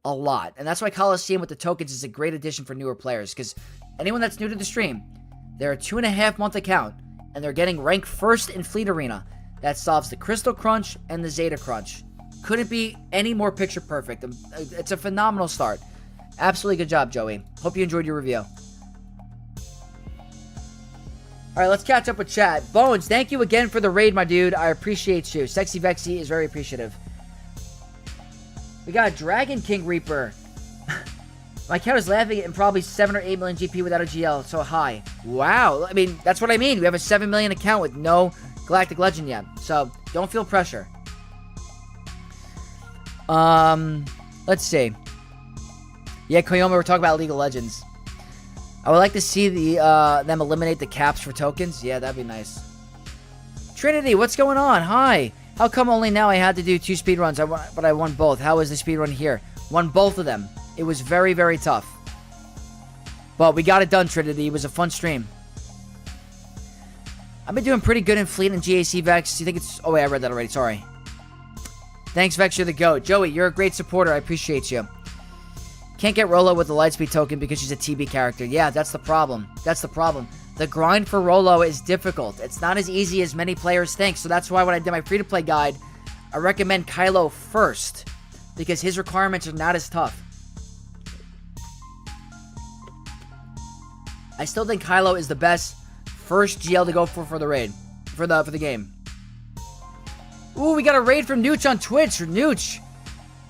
a lot. And that's why Coliseum with the tokens is a great addition for newer players. Because anyone that's new to the stream, they're a 2.5-month account, and they're getting rank first in Fleet Arena. That solves the Crystal Crunch and the Zeta Crunch. Couldn't be any more picture perfect. It's a phenomenal start. Absolutely good job, Joey. Hope you enjoyed your review. Alright, let's catch up with chat. Bones, thank you again for the raid, my dude. I appreciate you. Sexy Vexy is very appreciative. We got Dragon King Reaper. My account is laughing at probably 7 or 8 million GP without a GL. So high. Wow. I mean, that's what I mean. We have a 7 million account with no Galactic Legend yet. So, don't feel pressure. Let's see. Yeah, Koyoma, we're talking about League of Legends. I would like to see them eliminate the caps for tokens. Yeah, that'd be nice. Trinity, what's going on? Hi. How come only now I had to do 2 speedruns, but I won both? How was the speedrun here? Won both of them. It was very, very tough. But we got it done, Trinity. It was a fun stream. I've been doing pretty good in Fleet and GAC, Vex. Do you think it's... Oh, wait, I read that already. Sorry. Thanks, Vex. You're the GOAT. Joey, you're a great supporter. I appreciate you. Can't get Rolo with the Lightspeed token because she's a TB character. Yeah, that's the problem. That's the problem. The grind for Rolo is difficult. It's not as easy as many players think. So that's why when I did my free-to-play guide, I recommend Kylo first. Because his requirements are not as tough. I still think Kylo is the best first GL to go for the raid. For the game. Ooh, we got a raid from Nooch on Twitch. Nooch.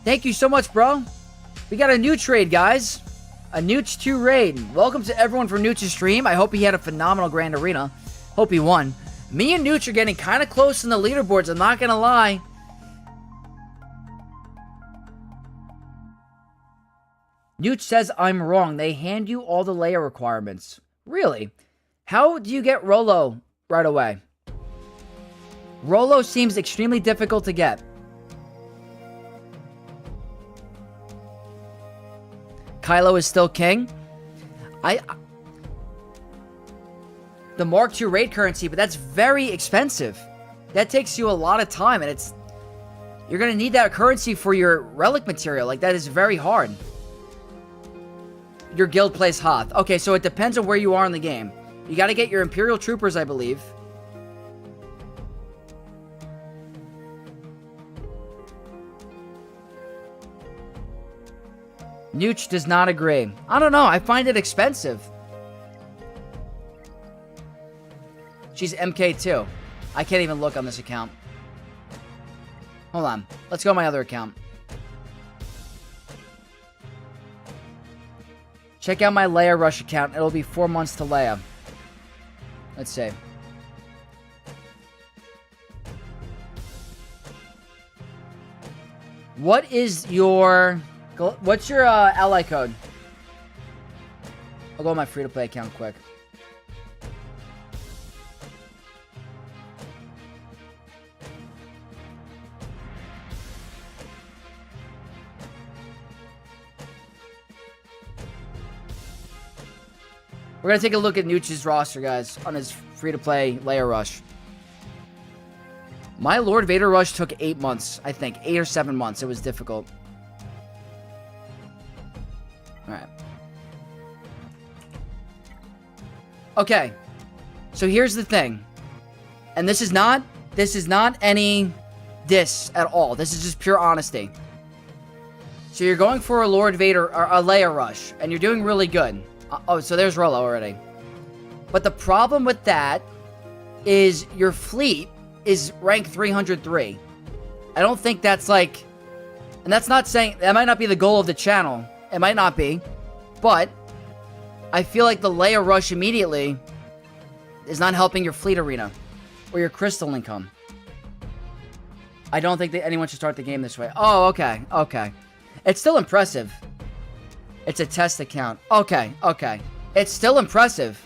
Thank you so much, bro. We got a Nooch raid, guys. A Nooch 2 raid. Welcome to everyone from Nooch's stream. I hope he had a phenomenal Grand Arena. Hope he won. Me and Nooch are getting kind of close in the leaderboards. I'm not going to lie. Nooch says I'm wrong. They hand you all the layer requirements. Really? How do you get Rolo right away? Rolo seems extremely difficult to get. Kylo is still king. The Mark II raid currency, but that's very expensive. That takes you a lot of time, and you're gonna need that currency for your relic material. Like, that is very hard. Your guild plays Hoth. Okay, so it depends on where you are in the game. You gotta get your Imperial Troopers, I believe. Nooch does not agree. I don't know. I find it expensive. She's MK2. I can't even look on this account. Hold on. Let's go on my other account. Check out my Leia Rush account. It'll be 4 months to Leia. Let's see. What's your ally code? I'll go on my free-to-play account quick. We're going to take a look at Nooch's roster, guys, on his free-to-play Leia Rush. My Lord Vader rush took 8 months, I think. 8 or 7 months. It was difficult. Alright. Okay. So here's the thing. And this is not any diss at all. This is just pure honesty. So you're going for a Lord Vader, or a Leia rush, and you're doing really good. Oh, so there's Rollo already. But the problem with that is your fleet is rank 303. I don't think that's like... And that's not saying... That might not be the goal of the channel. It might not be. But I feel like the Leia rush immediately is not helping your fleet arena or your crystal income. I don't think that anyone should start the game this way. Oh, okay. Okay. It's still impressive. It's a test account. Okay. Okay. It's still impressive.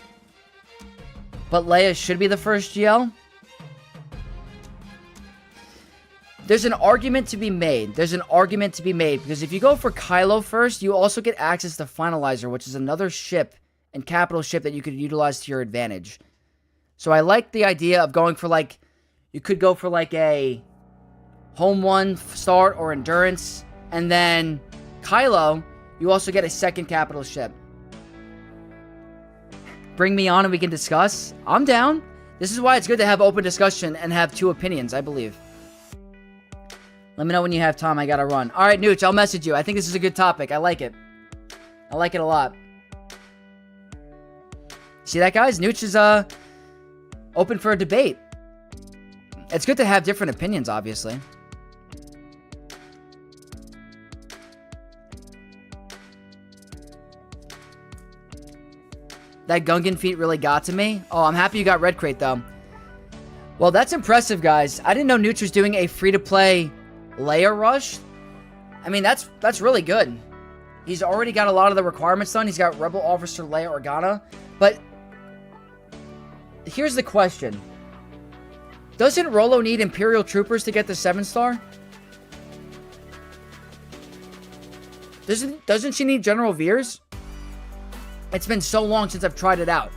But Leia should be the first GL? There's an argument to be made. There's an argument to be made. Because if you go for Kylo first, you also get access to Finalizer, which is another ship and capital ship that you could utilize to your advantage. So I like the idea of going for like... You could go for like a Home 1 start or Endurance. And then Kylo, you also get a second capital ship. Bring me on and we can discuss. I'm down. This is why it's good to have open discussion and have two opinions, I believe. Let me know when you have time. I gotta run. Alright, Nooch, I'll message you. I think this is a good topic. I like it. I like it a lot. See that, guys? Nooch is open for a debate. It's good to have different opinions, obviously. That Gungan feat really got to me. Oh, I'm happy you got Red Crate, though. Well, that's impressive, guys. I didn't know Nooch was doing a free-to-play Leia rush. I mean, that's really good. He's already got a lot of the requirements done. He's got Rebel Officer Leia Organa. But here's the question. Doesn't Rollo need Imperial Troopers to get the 7-star? Doesn't she need General Veers? It's been so long since I've tried it out.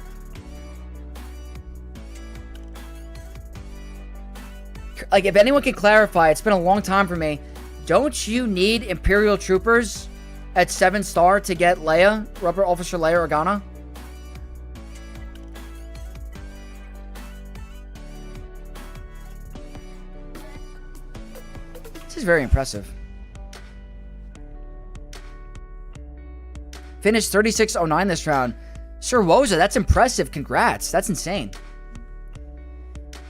Like, if anyone can clarify, it's been a long time for me. Don't you need Imperial Troopers at 7-star to get Leia, Rebel Officer Leia Organa? This is very impressive. Finished 36.09 this round. Sir Woza, that's impressive. Congrats. That's insane.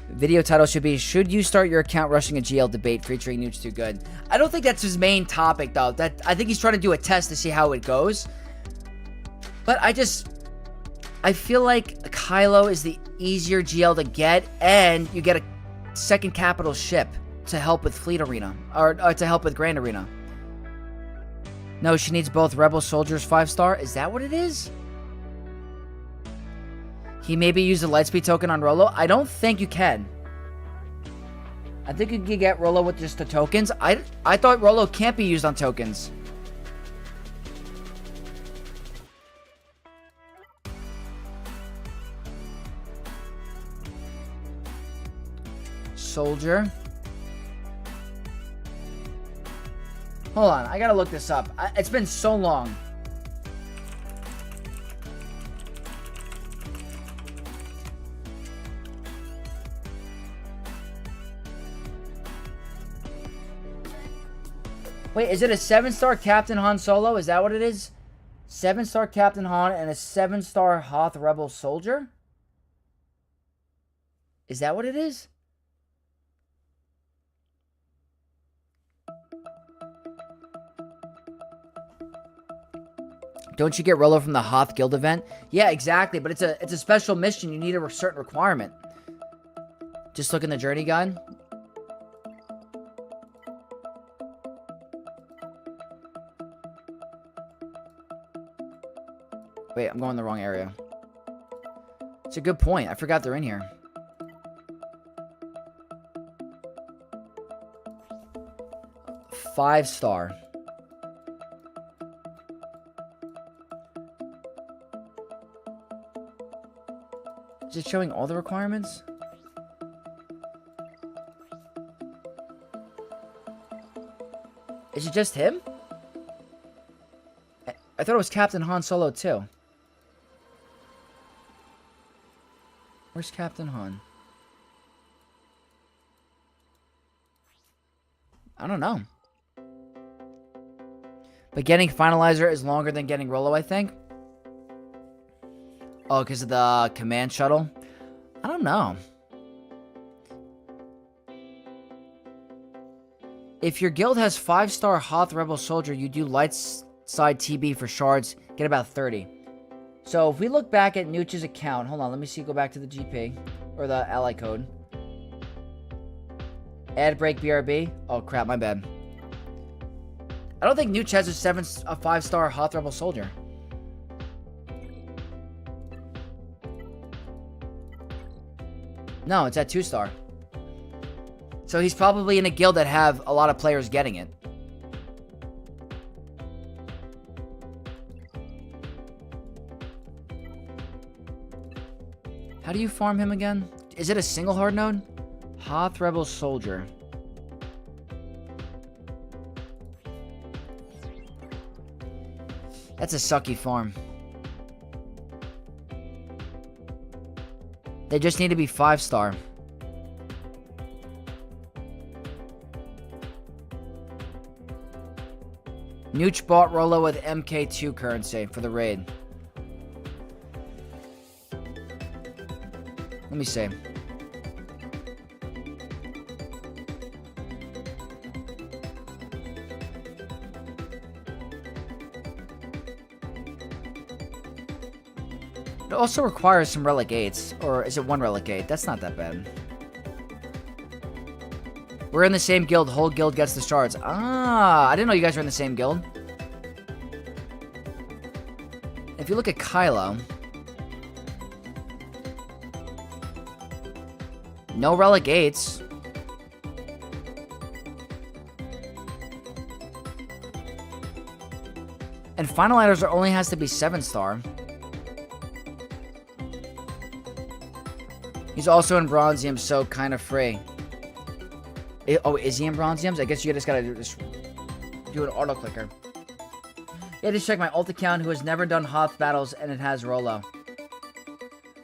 Video title should be, should you start your account rushing a GL debate featuring Nooch Too Good? I don't think that's his main topic, though. I think he's trying to do a test to see how it goes. But I feel like Kylo is the easier GL to get, and you get a second capital ship to help with Fleet Arena, or to help with Grand Arena. No, she needs both Rebel Soldiers 5-star. Is that what it is? He maybe used a Lightspeed token on Rollo. I don't think you can. I think you can get Rollo with just the tokens. I thought Rollo can't be used on tokens. Soldier. Hold on, I gotta look this up. It's been so long. Wait, is it a 7-star Captain Han Solo? Is that what it is? 7-star Captain Han and a 7-star Hoth Rebel Soldier? Is that what it is? Don't you get Rollo from the Hoth Guild event? Yeah, exactly, but it's a special mission. You need a certain requirement. Just look in the journey guide. Wait, I'm going in the wrong area. It's a good point. I forgot they're in here. Five-star. Is it showing all the requirements? Is it just him? I thought it was Captain Han Solo too. Where's Captain Han? I don't know. But getting Finalizer is longer than getting Rolo, I think. Oh, because of the command shuttle? I don't know. If your guild has 5-star Hoth Rebel Soldier, you do light side TB for shards, get about 30. So if we look back at Nooch's account, hold on, let me see, go back to the GP, or the ally code. Add break BRB. Oh crap, my bad. I don't think Nooch has a 5-star Hoth Rebel Soldier. No, it's at 2-star. So he's probably in a guild that have a lot of players getting it. How do you farm him again? Is it a single hard node? Hoth Rebel Soldier. That's a sucky farm. They just need to be 5-star. Nooch bought Rolo with MK2 currency for the raid. Let me see. It also requires some relic 8s. Or is it 1 relic 8? That's not that bad. We're in the same guild. Whole guild gets the shards. Ah, I didn't know you guys were in the same guild. If you look at Kylo, no relic 8s. And Finalizers only has to be 7-star. He's also in Bronzium, so kind of free. Oh, is he in Bronziums? I guess you just gotta do an auto clicker. Yeah, just check my ult account, who has never done Hoth battles, and it has Rolo.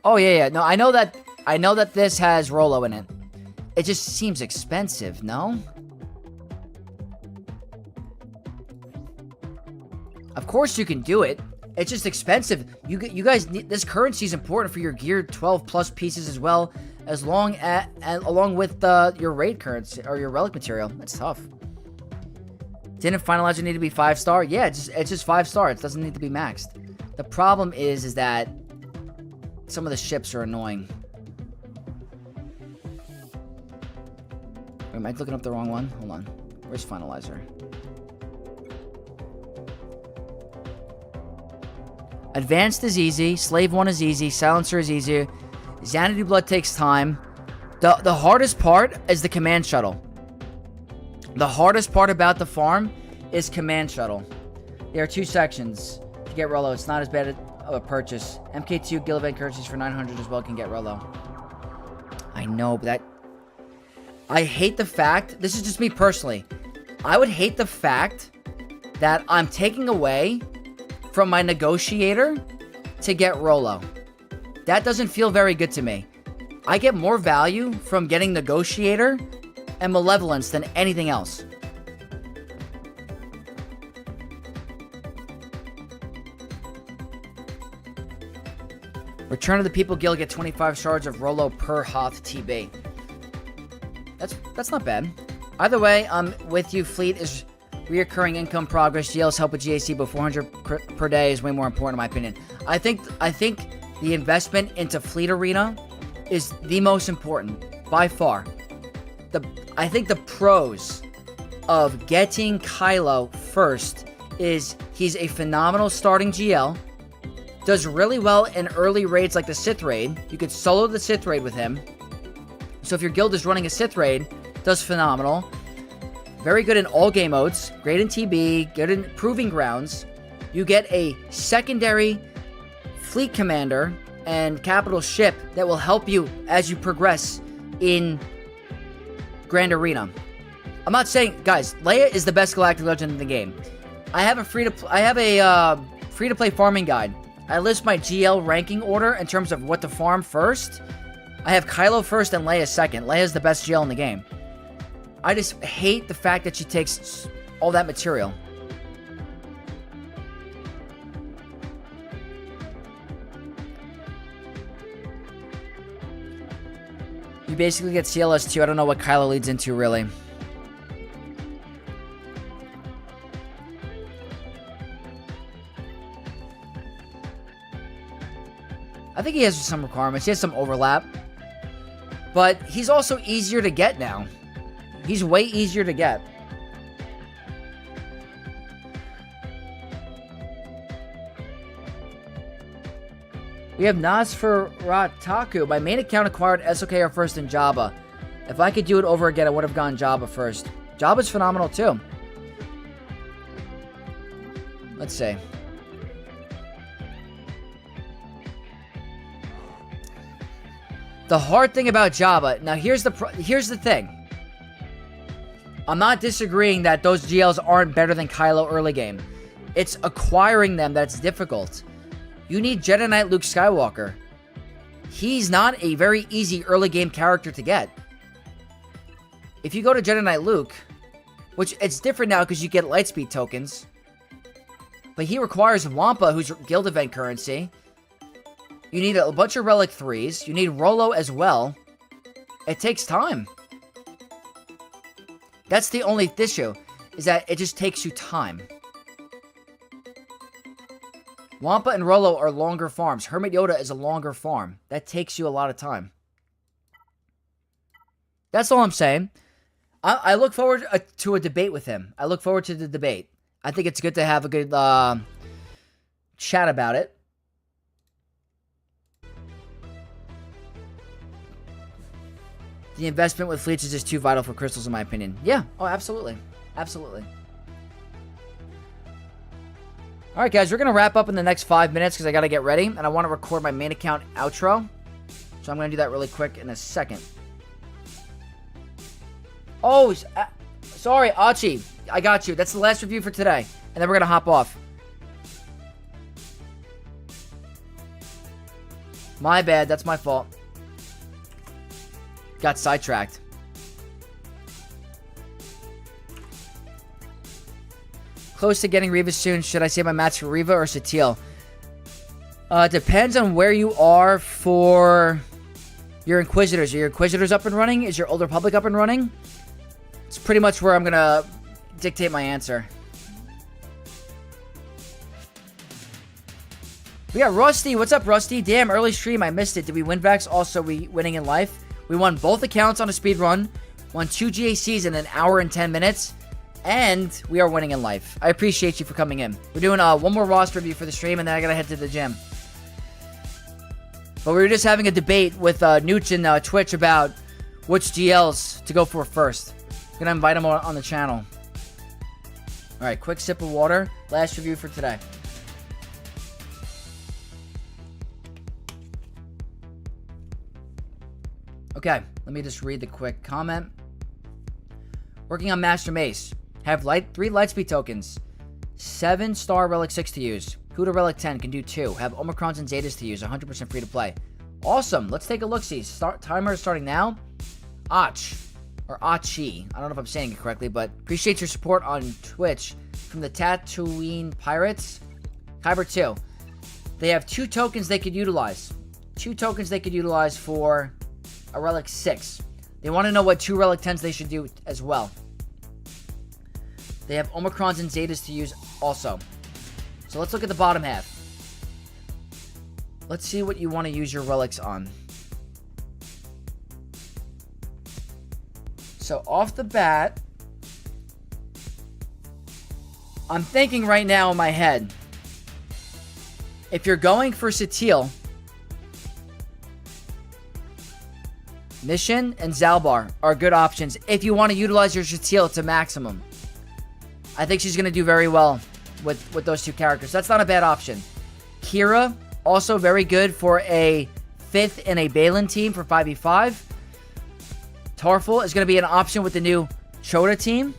Oh yeah. No, I know that this has Rolo in it. It just seems expensive, no? Of course you can do it. It's just expensive. You guys need, this currency is important for your gear 12 plus pieces as well, along with your raid currency or your relic material. That's tough. Didn't Finalizer need to be 5-star? Yeah, it's just 5-star. It doesn't need to be maxed. The problem is that some of the ships are annoying. Wait, am I looking up the wrong one? Hold on. Where's Finalizer? Advanced is easy. Slave 1 is easy. Silencer is easier. Xanadu Blood takes time. The hardest part is the command shuttle. The hardest part about the farm is command shuttle. There are 2 sections to get Rolo. It's not as bad of a purchase. MK2 guild event currencies for 900 as well can get Rolo. I know, but that... I hate the fact... This is just me personally. I would hate the fact that I'm taking away from my negotiator to get Rolo. That doesn't feel very good to me. I get more value from getting negotiator and malevolence than anything else. Return of the People Guild get 25 shards of Rolo per Hoth TB. That's not bad. Either way, I'm with you. Fleet is reoccurring income progress. GLs help with GAC, but 400 per day is way more important in my opinion. I think the investment into Fleet Arena is the most important by far. I think the pros of getting Kylo first is he's a phenomenal starting GL, does really well in early raids like the Sith raid. You could solo the Sith raid with him. So if your guild is running a Sith raid, does phenomenal. Very good in all game modes, great in TB, good in Proving Grounds. You get a secondary fleet commander and capital ship that will help you as you progress in Grand Arena. I'm not saying, guys, Leia is the best galactic legend in the game. I have a free-to-play farming guide. I list my GL ranking order in terms of what to farm first. I have Kylo first and Leia second. Leia's the best GL in the game. I just hate the fact that she takes all that material. You basically get CLS2. I don't know what Kylo leads into, really. I think he has some requirements. He has some overlap. But he's also easier to get now. He's way easier to get. We have Nosferatu. My main account acquired SOKR first in Jabba. If I could do it over again, I would have gone Jabba first. Jabba's phenomenal too. Let's see. The hard thing about Jabba, now here's the thing. I'm not disagreeing that those GLs aren't better than Kylo early game. It's acquiring them that's difficult. You need Jedi Knight Luke Skywalker. He's not a very easy early game character to get. If you go to Jedi Knight Luke, which it's different now because you get Lightspeed tokens, but he requires Wampa, who's guild event currency. You need a bunch of Relic 3s. You need Rolo as well. It takes time. That's the only issue, is that it just takes you time. Wampa and Rolo are longer farms. Hermit Yoda is a longer farm. That takes you a lot of time. That's all I'm saying. I look forward to a debate with him. I look forward to the debate. I think it's good to have a good chat about it. The investment with fleets is just too vital for crystals, in my opinion. Yeah. Oh, absolutely. Absolutely. All right, guys. We're going to wrap up in the next 5 minutes because I got to get ready. And I want to record my main account outro. So I'm going to do that really quick in a second. Oh, sorry, Achie. I got you. That's the last review for today. And then we're going to hop off. My bad. That's my fault. Got sidetracked. Close to getting Reva soon. Should I save my mats for Reva or Satil? Depends on where you are for your Inquisitors. Are your Inquisitors up and running? Is your Old Republic up and running? It's pretty much where I'm going to dictate my answer. We got Rusty. What's up, Rusty? Damn, early stream. I missed it. Did we win Vax? Also, we winning in life? We won both accounts on a speed run, won 2 GACs in an hour and 10 minutes, and we are winning in life. I appreciate you for coming in. We're doing one more roster review for the stream, and then I gotta head to the gym. But we were just having a debate with Nooch and Twitch about which GLs to go for first. I'm gonna invite him on the channel. Alright, quick sip of water. Last review for today. Okay, let me just read the quick comment. Working on Master Mace. Have 3 Lightspeed tokens. 7-star Relic 6 to use. Huda Relic 10 can do 2. Have Omicrons and Zetas to use. 100% free to play. Awesome. Let's take a look-see. Timer is starting now. Achie. I don't know if I'm saying it correctly, but appreciate your support on Twitch from the Tatooine Pirates. Kyber 2. They have 2 tokens they could utilize. 2 tokens they could utilize for a Relic 6. They want to know what 2 Relic 10s they should do as well. They have Omicrons and Zetas to use also. So let's look at the bottom half. Let's see what you want to use your relics on. So off the bat, I'm thinking right now in my head, if you're going for Satil, Mission and Zalbar are good options if you want to utilize your Satil to maximum. I think she's going to do very well with those 2 characters. That's not a bad option. Kira, also very good for a 5th in a Balin team for 5v5. Tarful is going to be an option with the new Chota team.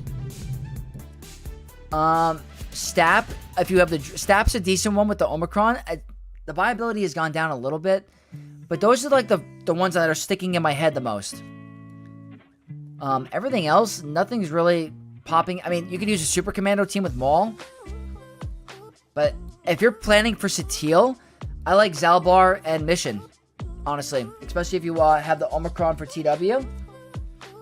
Stap. If you have the Stap's a decent one with the Omicron. The viability has gone down a little bit, but those are like the ones that are sticking in my head the most. Everything else, nothing's really popping. I mean, you could use a Super Commando team with Maul, but if you're planning for Satele, I like Zalbar and Mission, honestly, especially if you have the Omicron for TW.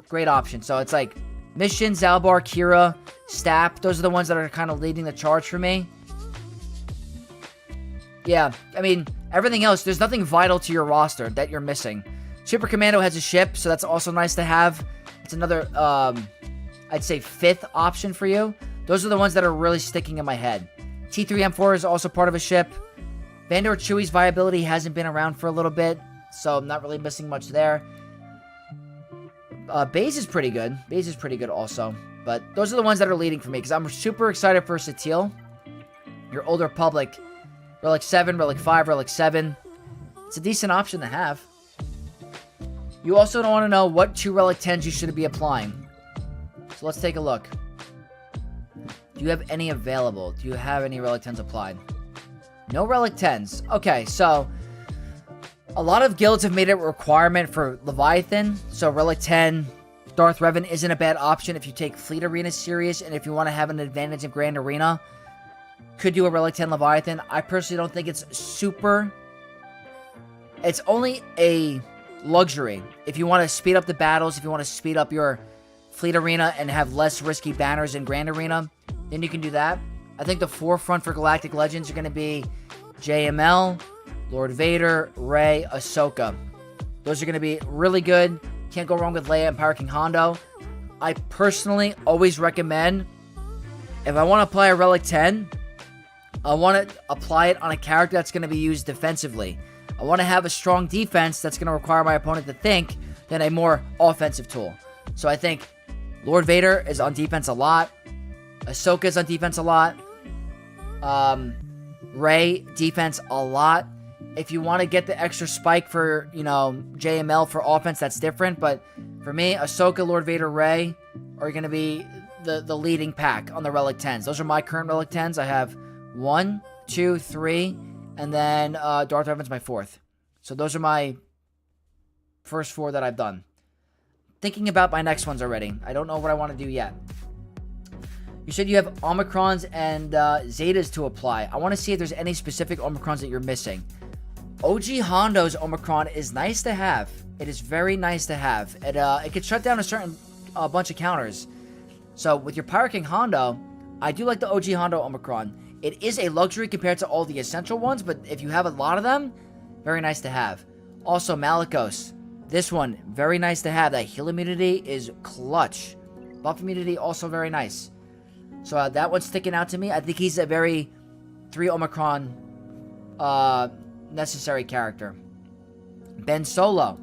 Great option. So it's like Mission, Zalbar, Kira, Stap. Those are the ones that are kind of leading the charge for me. Yeah, I mean, everything else, there's nothing vital to your roster that you're missing. Super Commando has a ship, so that's also nice to have. It's another, I'd say, 5th option for you. Those are the ones that are really sticking in my head. T3M4 is also part of a ship. Vandor Chewie's viability hasn't been around for a little bit, so I'm not really missing much there. Baze is pretty good. Baze is pretty good also. But those are the ones that are leading for me, because I'm super excited for Satele. Your Old Republic, Relic 7, Relic 5, Relic 7. It's a decent option to have. You also don't want to know what 2 Relic 10s you should be applying. So let's take a look. Do you have any available? Do you have any Relic 10s applied? No Relic 10s. Okay, so a lot of guilds have made it a requirement for Leviathan. So Relic 10, Darth Revan isn't a bad option if you take Fleet Arena serious and if you want to have an advantage in Grand Arena. Could do a Relic 10 Leviathan. I personally don't think it's super. It's only a luxury. If you want to speed up the battles, if you want to speed up your Fleet Arena and have less risky banners in Grand Arena, then you can do that. I think the forefront for Galactic Legends are going to be JML, Lord Vader, Rey, Ahsoka. Those are going to be really good. Can't go wrong with Leia and Pyro King Hondo. I personally always recommend, if I want to apply a Relic 10, I want to apply it on a character that's going to be used defensively. I want to have a strong defense that's going to require my opponent to think than a more offensive tool. So I think Lord Vader is on defense a lot. Ahsoka is on defense a lot. Rey, defense a lot. If you want to get the extra spike for, JML for offense, that's different. But for me, Ahsoka, Lord Vader, Rey are going to be the leading pack on the Relic 10s. Those are my current Relic 10s. I have 1, 2, 3, and then Darth Revan's my 4th. So those are my first 4 that I've done. Thinking about my next ones already. I don't know what I want to do yet. You said you have Omicrons and Zetas to apply. I want to see if there's any specific Omicrons that you're missing. OG Hondo's Omicron is nice to have. It is very nice to have. It could shut down a certain bunch of counters. So with your Pyro King Hondo, I do like the OG Hondo Omicron. It is a luxury compared to all the essential ones, but if you have a lot of them, very nice to have. Also, Malicos. This one, very nice to have. That heal immunity is clutch. Buff immunity, also very nice. So that one's sticking out to me. I think he's a very 3 Omicron necessary character. Ben Solo.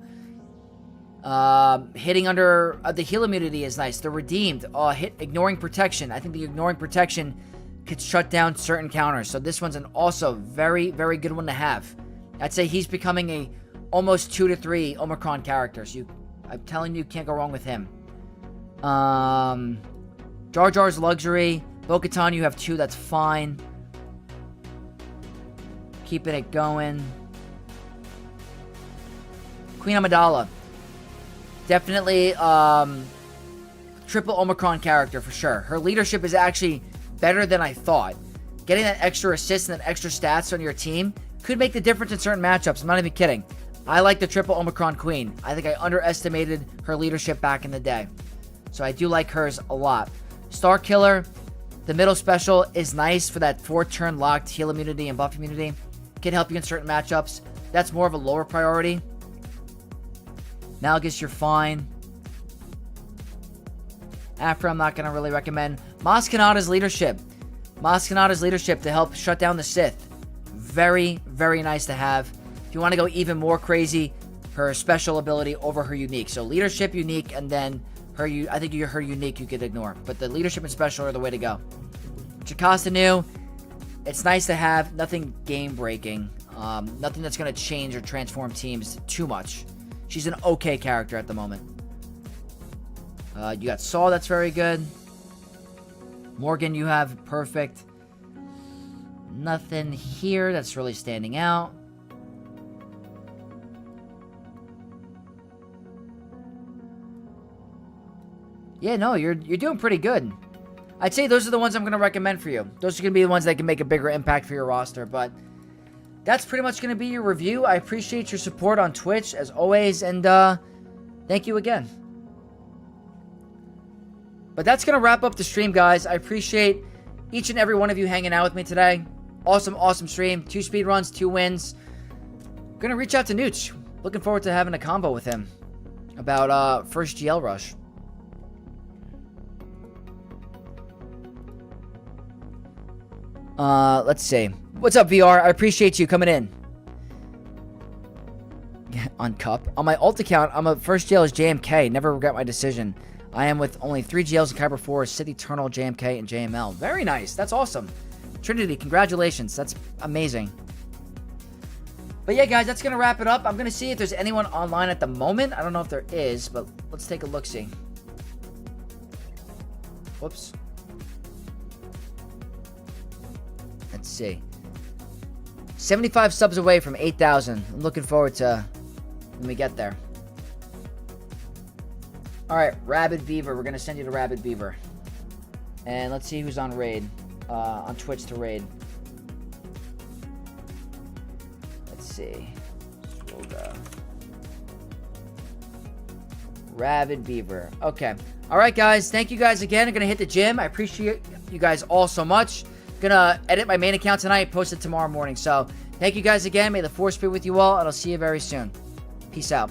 Hitting under the heal immunity is nice. The redeemed. Ignoring protection. I think the ignoring protection could shut down certain counters. So this one's an also very, very good one to have. I'd say he's becoming a almost 2 to 3 Omicron character. So I'm telling you can't go wrong with him. Jar Jar's luxury. Bo-Katan, you have 2. That's fine. Keeping it going. Queen Amidala. Definitely triple Omicron character for sure. Her leadership is actually better than I thought. Getting that extra assist and that extra stats on your team could make the difference in certain matchups. I'm not even kidding. I like the triple Omicron Queen. I think I underestimated her leadership back in the day. So I do like hers a lot. Star Killer, the middle special is nice for that 4-turn locked heal immunity and buff immunity. Can help you in certain matchups. That's more of a lower priority. Malgus, you're fine. After, I'm not going to really recommend. Maz Kanata's leadership. Maz Kanata's leadership to help shut down the Sith. Very, very nice to have. If you want to go even more crazy, her special ability over her unique. So leadership, unique, and then her. I think her unique you could ignore. But the leadership and special are the way to go. Jocasta Nu, it's nice to have. Nothing game-breaking. Nothing that's going to change or transform teams too much. She's an okay character at the moment. You got Saul, that's very good. Morgan, you have perfect. Nothing here that's really standing out. Yeah, no, you're doing pretty good. I'd say those are the ones I'm going to recommend for you. Those are going to be the ones that can make a bigger impact for your roster. But that's pretty much going to be your review. I appreciate your support on Twitch, as always. And thank you again. But that's going to wrap up the stream, guys. I appreciate each and every one of you hanging out with me today. Awesome, awesome stream. 2 speedruns, 2 wins. Going to reach out to Nooch. Looking forward to having a combo with him about first GL rush. Let's see. What's up, VR? I appreciate you coming in. On Cup. On my alt account, I'm a first GL is JMK. Never regret my decision. I am with only 3 GLs in Kyber 4, City Eternal, JMK, and JML. Very nice. That's awesome. Trinity, congratulations. That's amazing. But yeah, guys, that's going to wrap it up. I'm going to see if there's anyone online at the moment. I don't know if there is, but let's take a look-see. Whoops. Let's see. 75 subs away from 8,000. I'm looking forward to when we get there. Alright, Rabid Beaver. We're going to send you to Rabid Beaver. And let's see who's on raid. On Twitch to raid. Let's see. We'll go. Rabid Beaver. Okay. Alright, guys. Thank you guys again. I'm going to hit the gym. I appreciate you guys all so much. Gonna edit my main account tonight, post it tomorrow morning. So, thank you guys again. May the force be with you all, and I'll see you very soon. Peace out.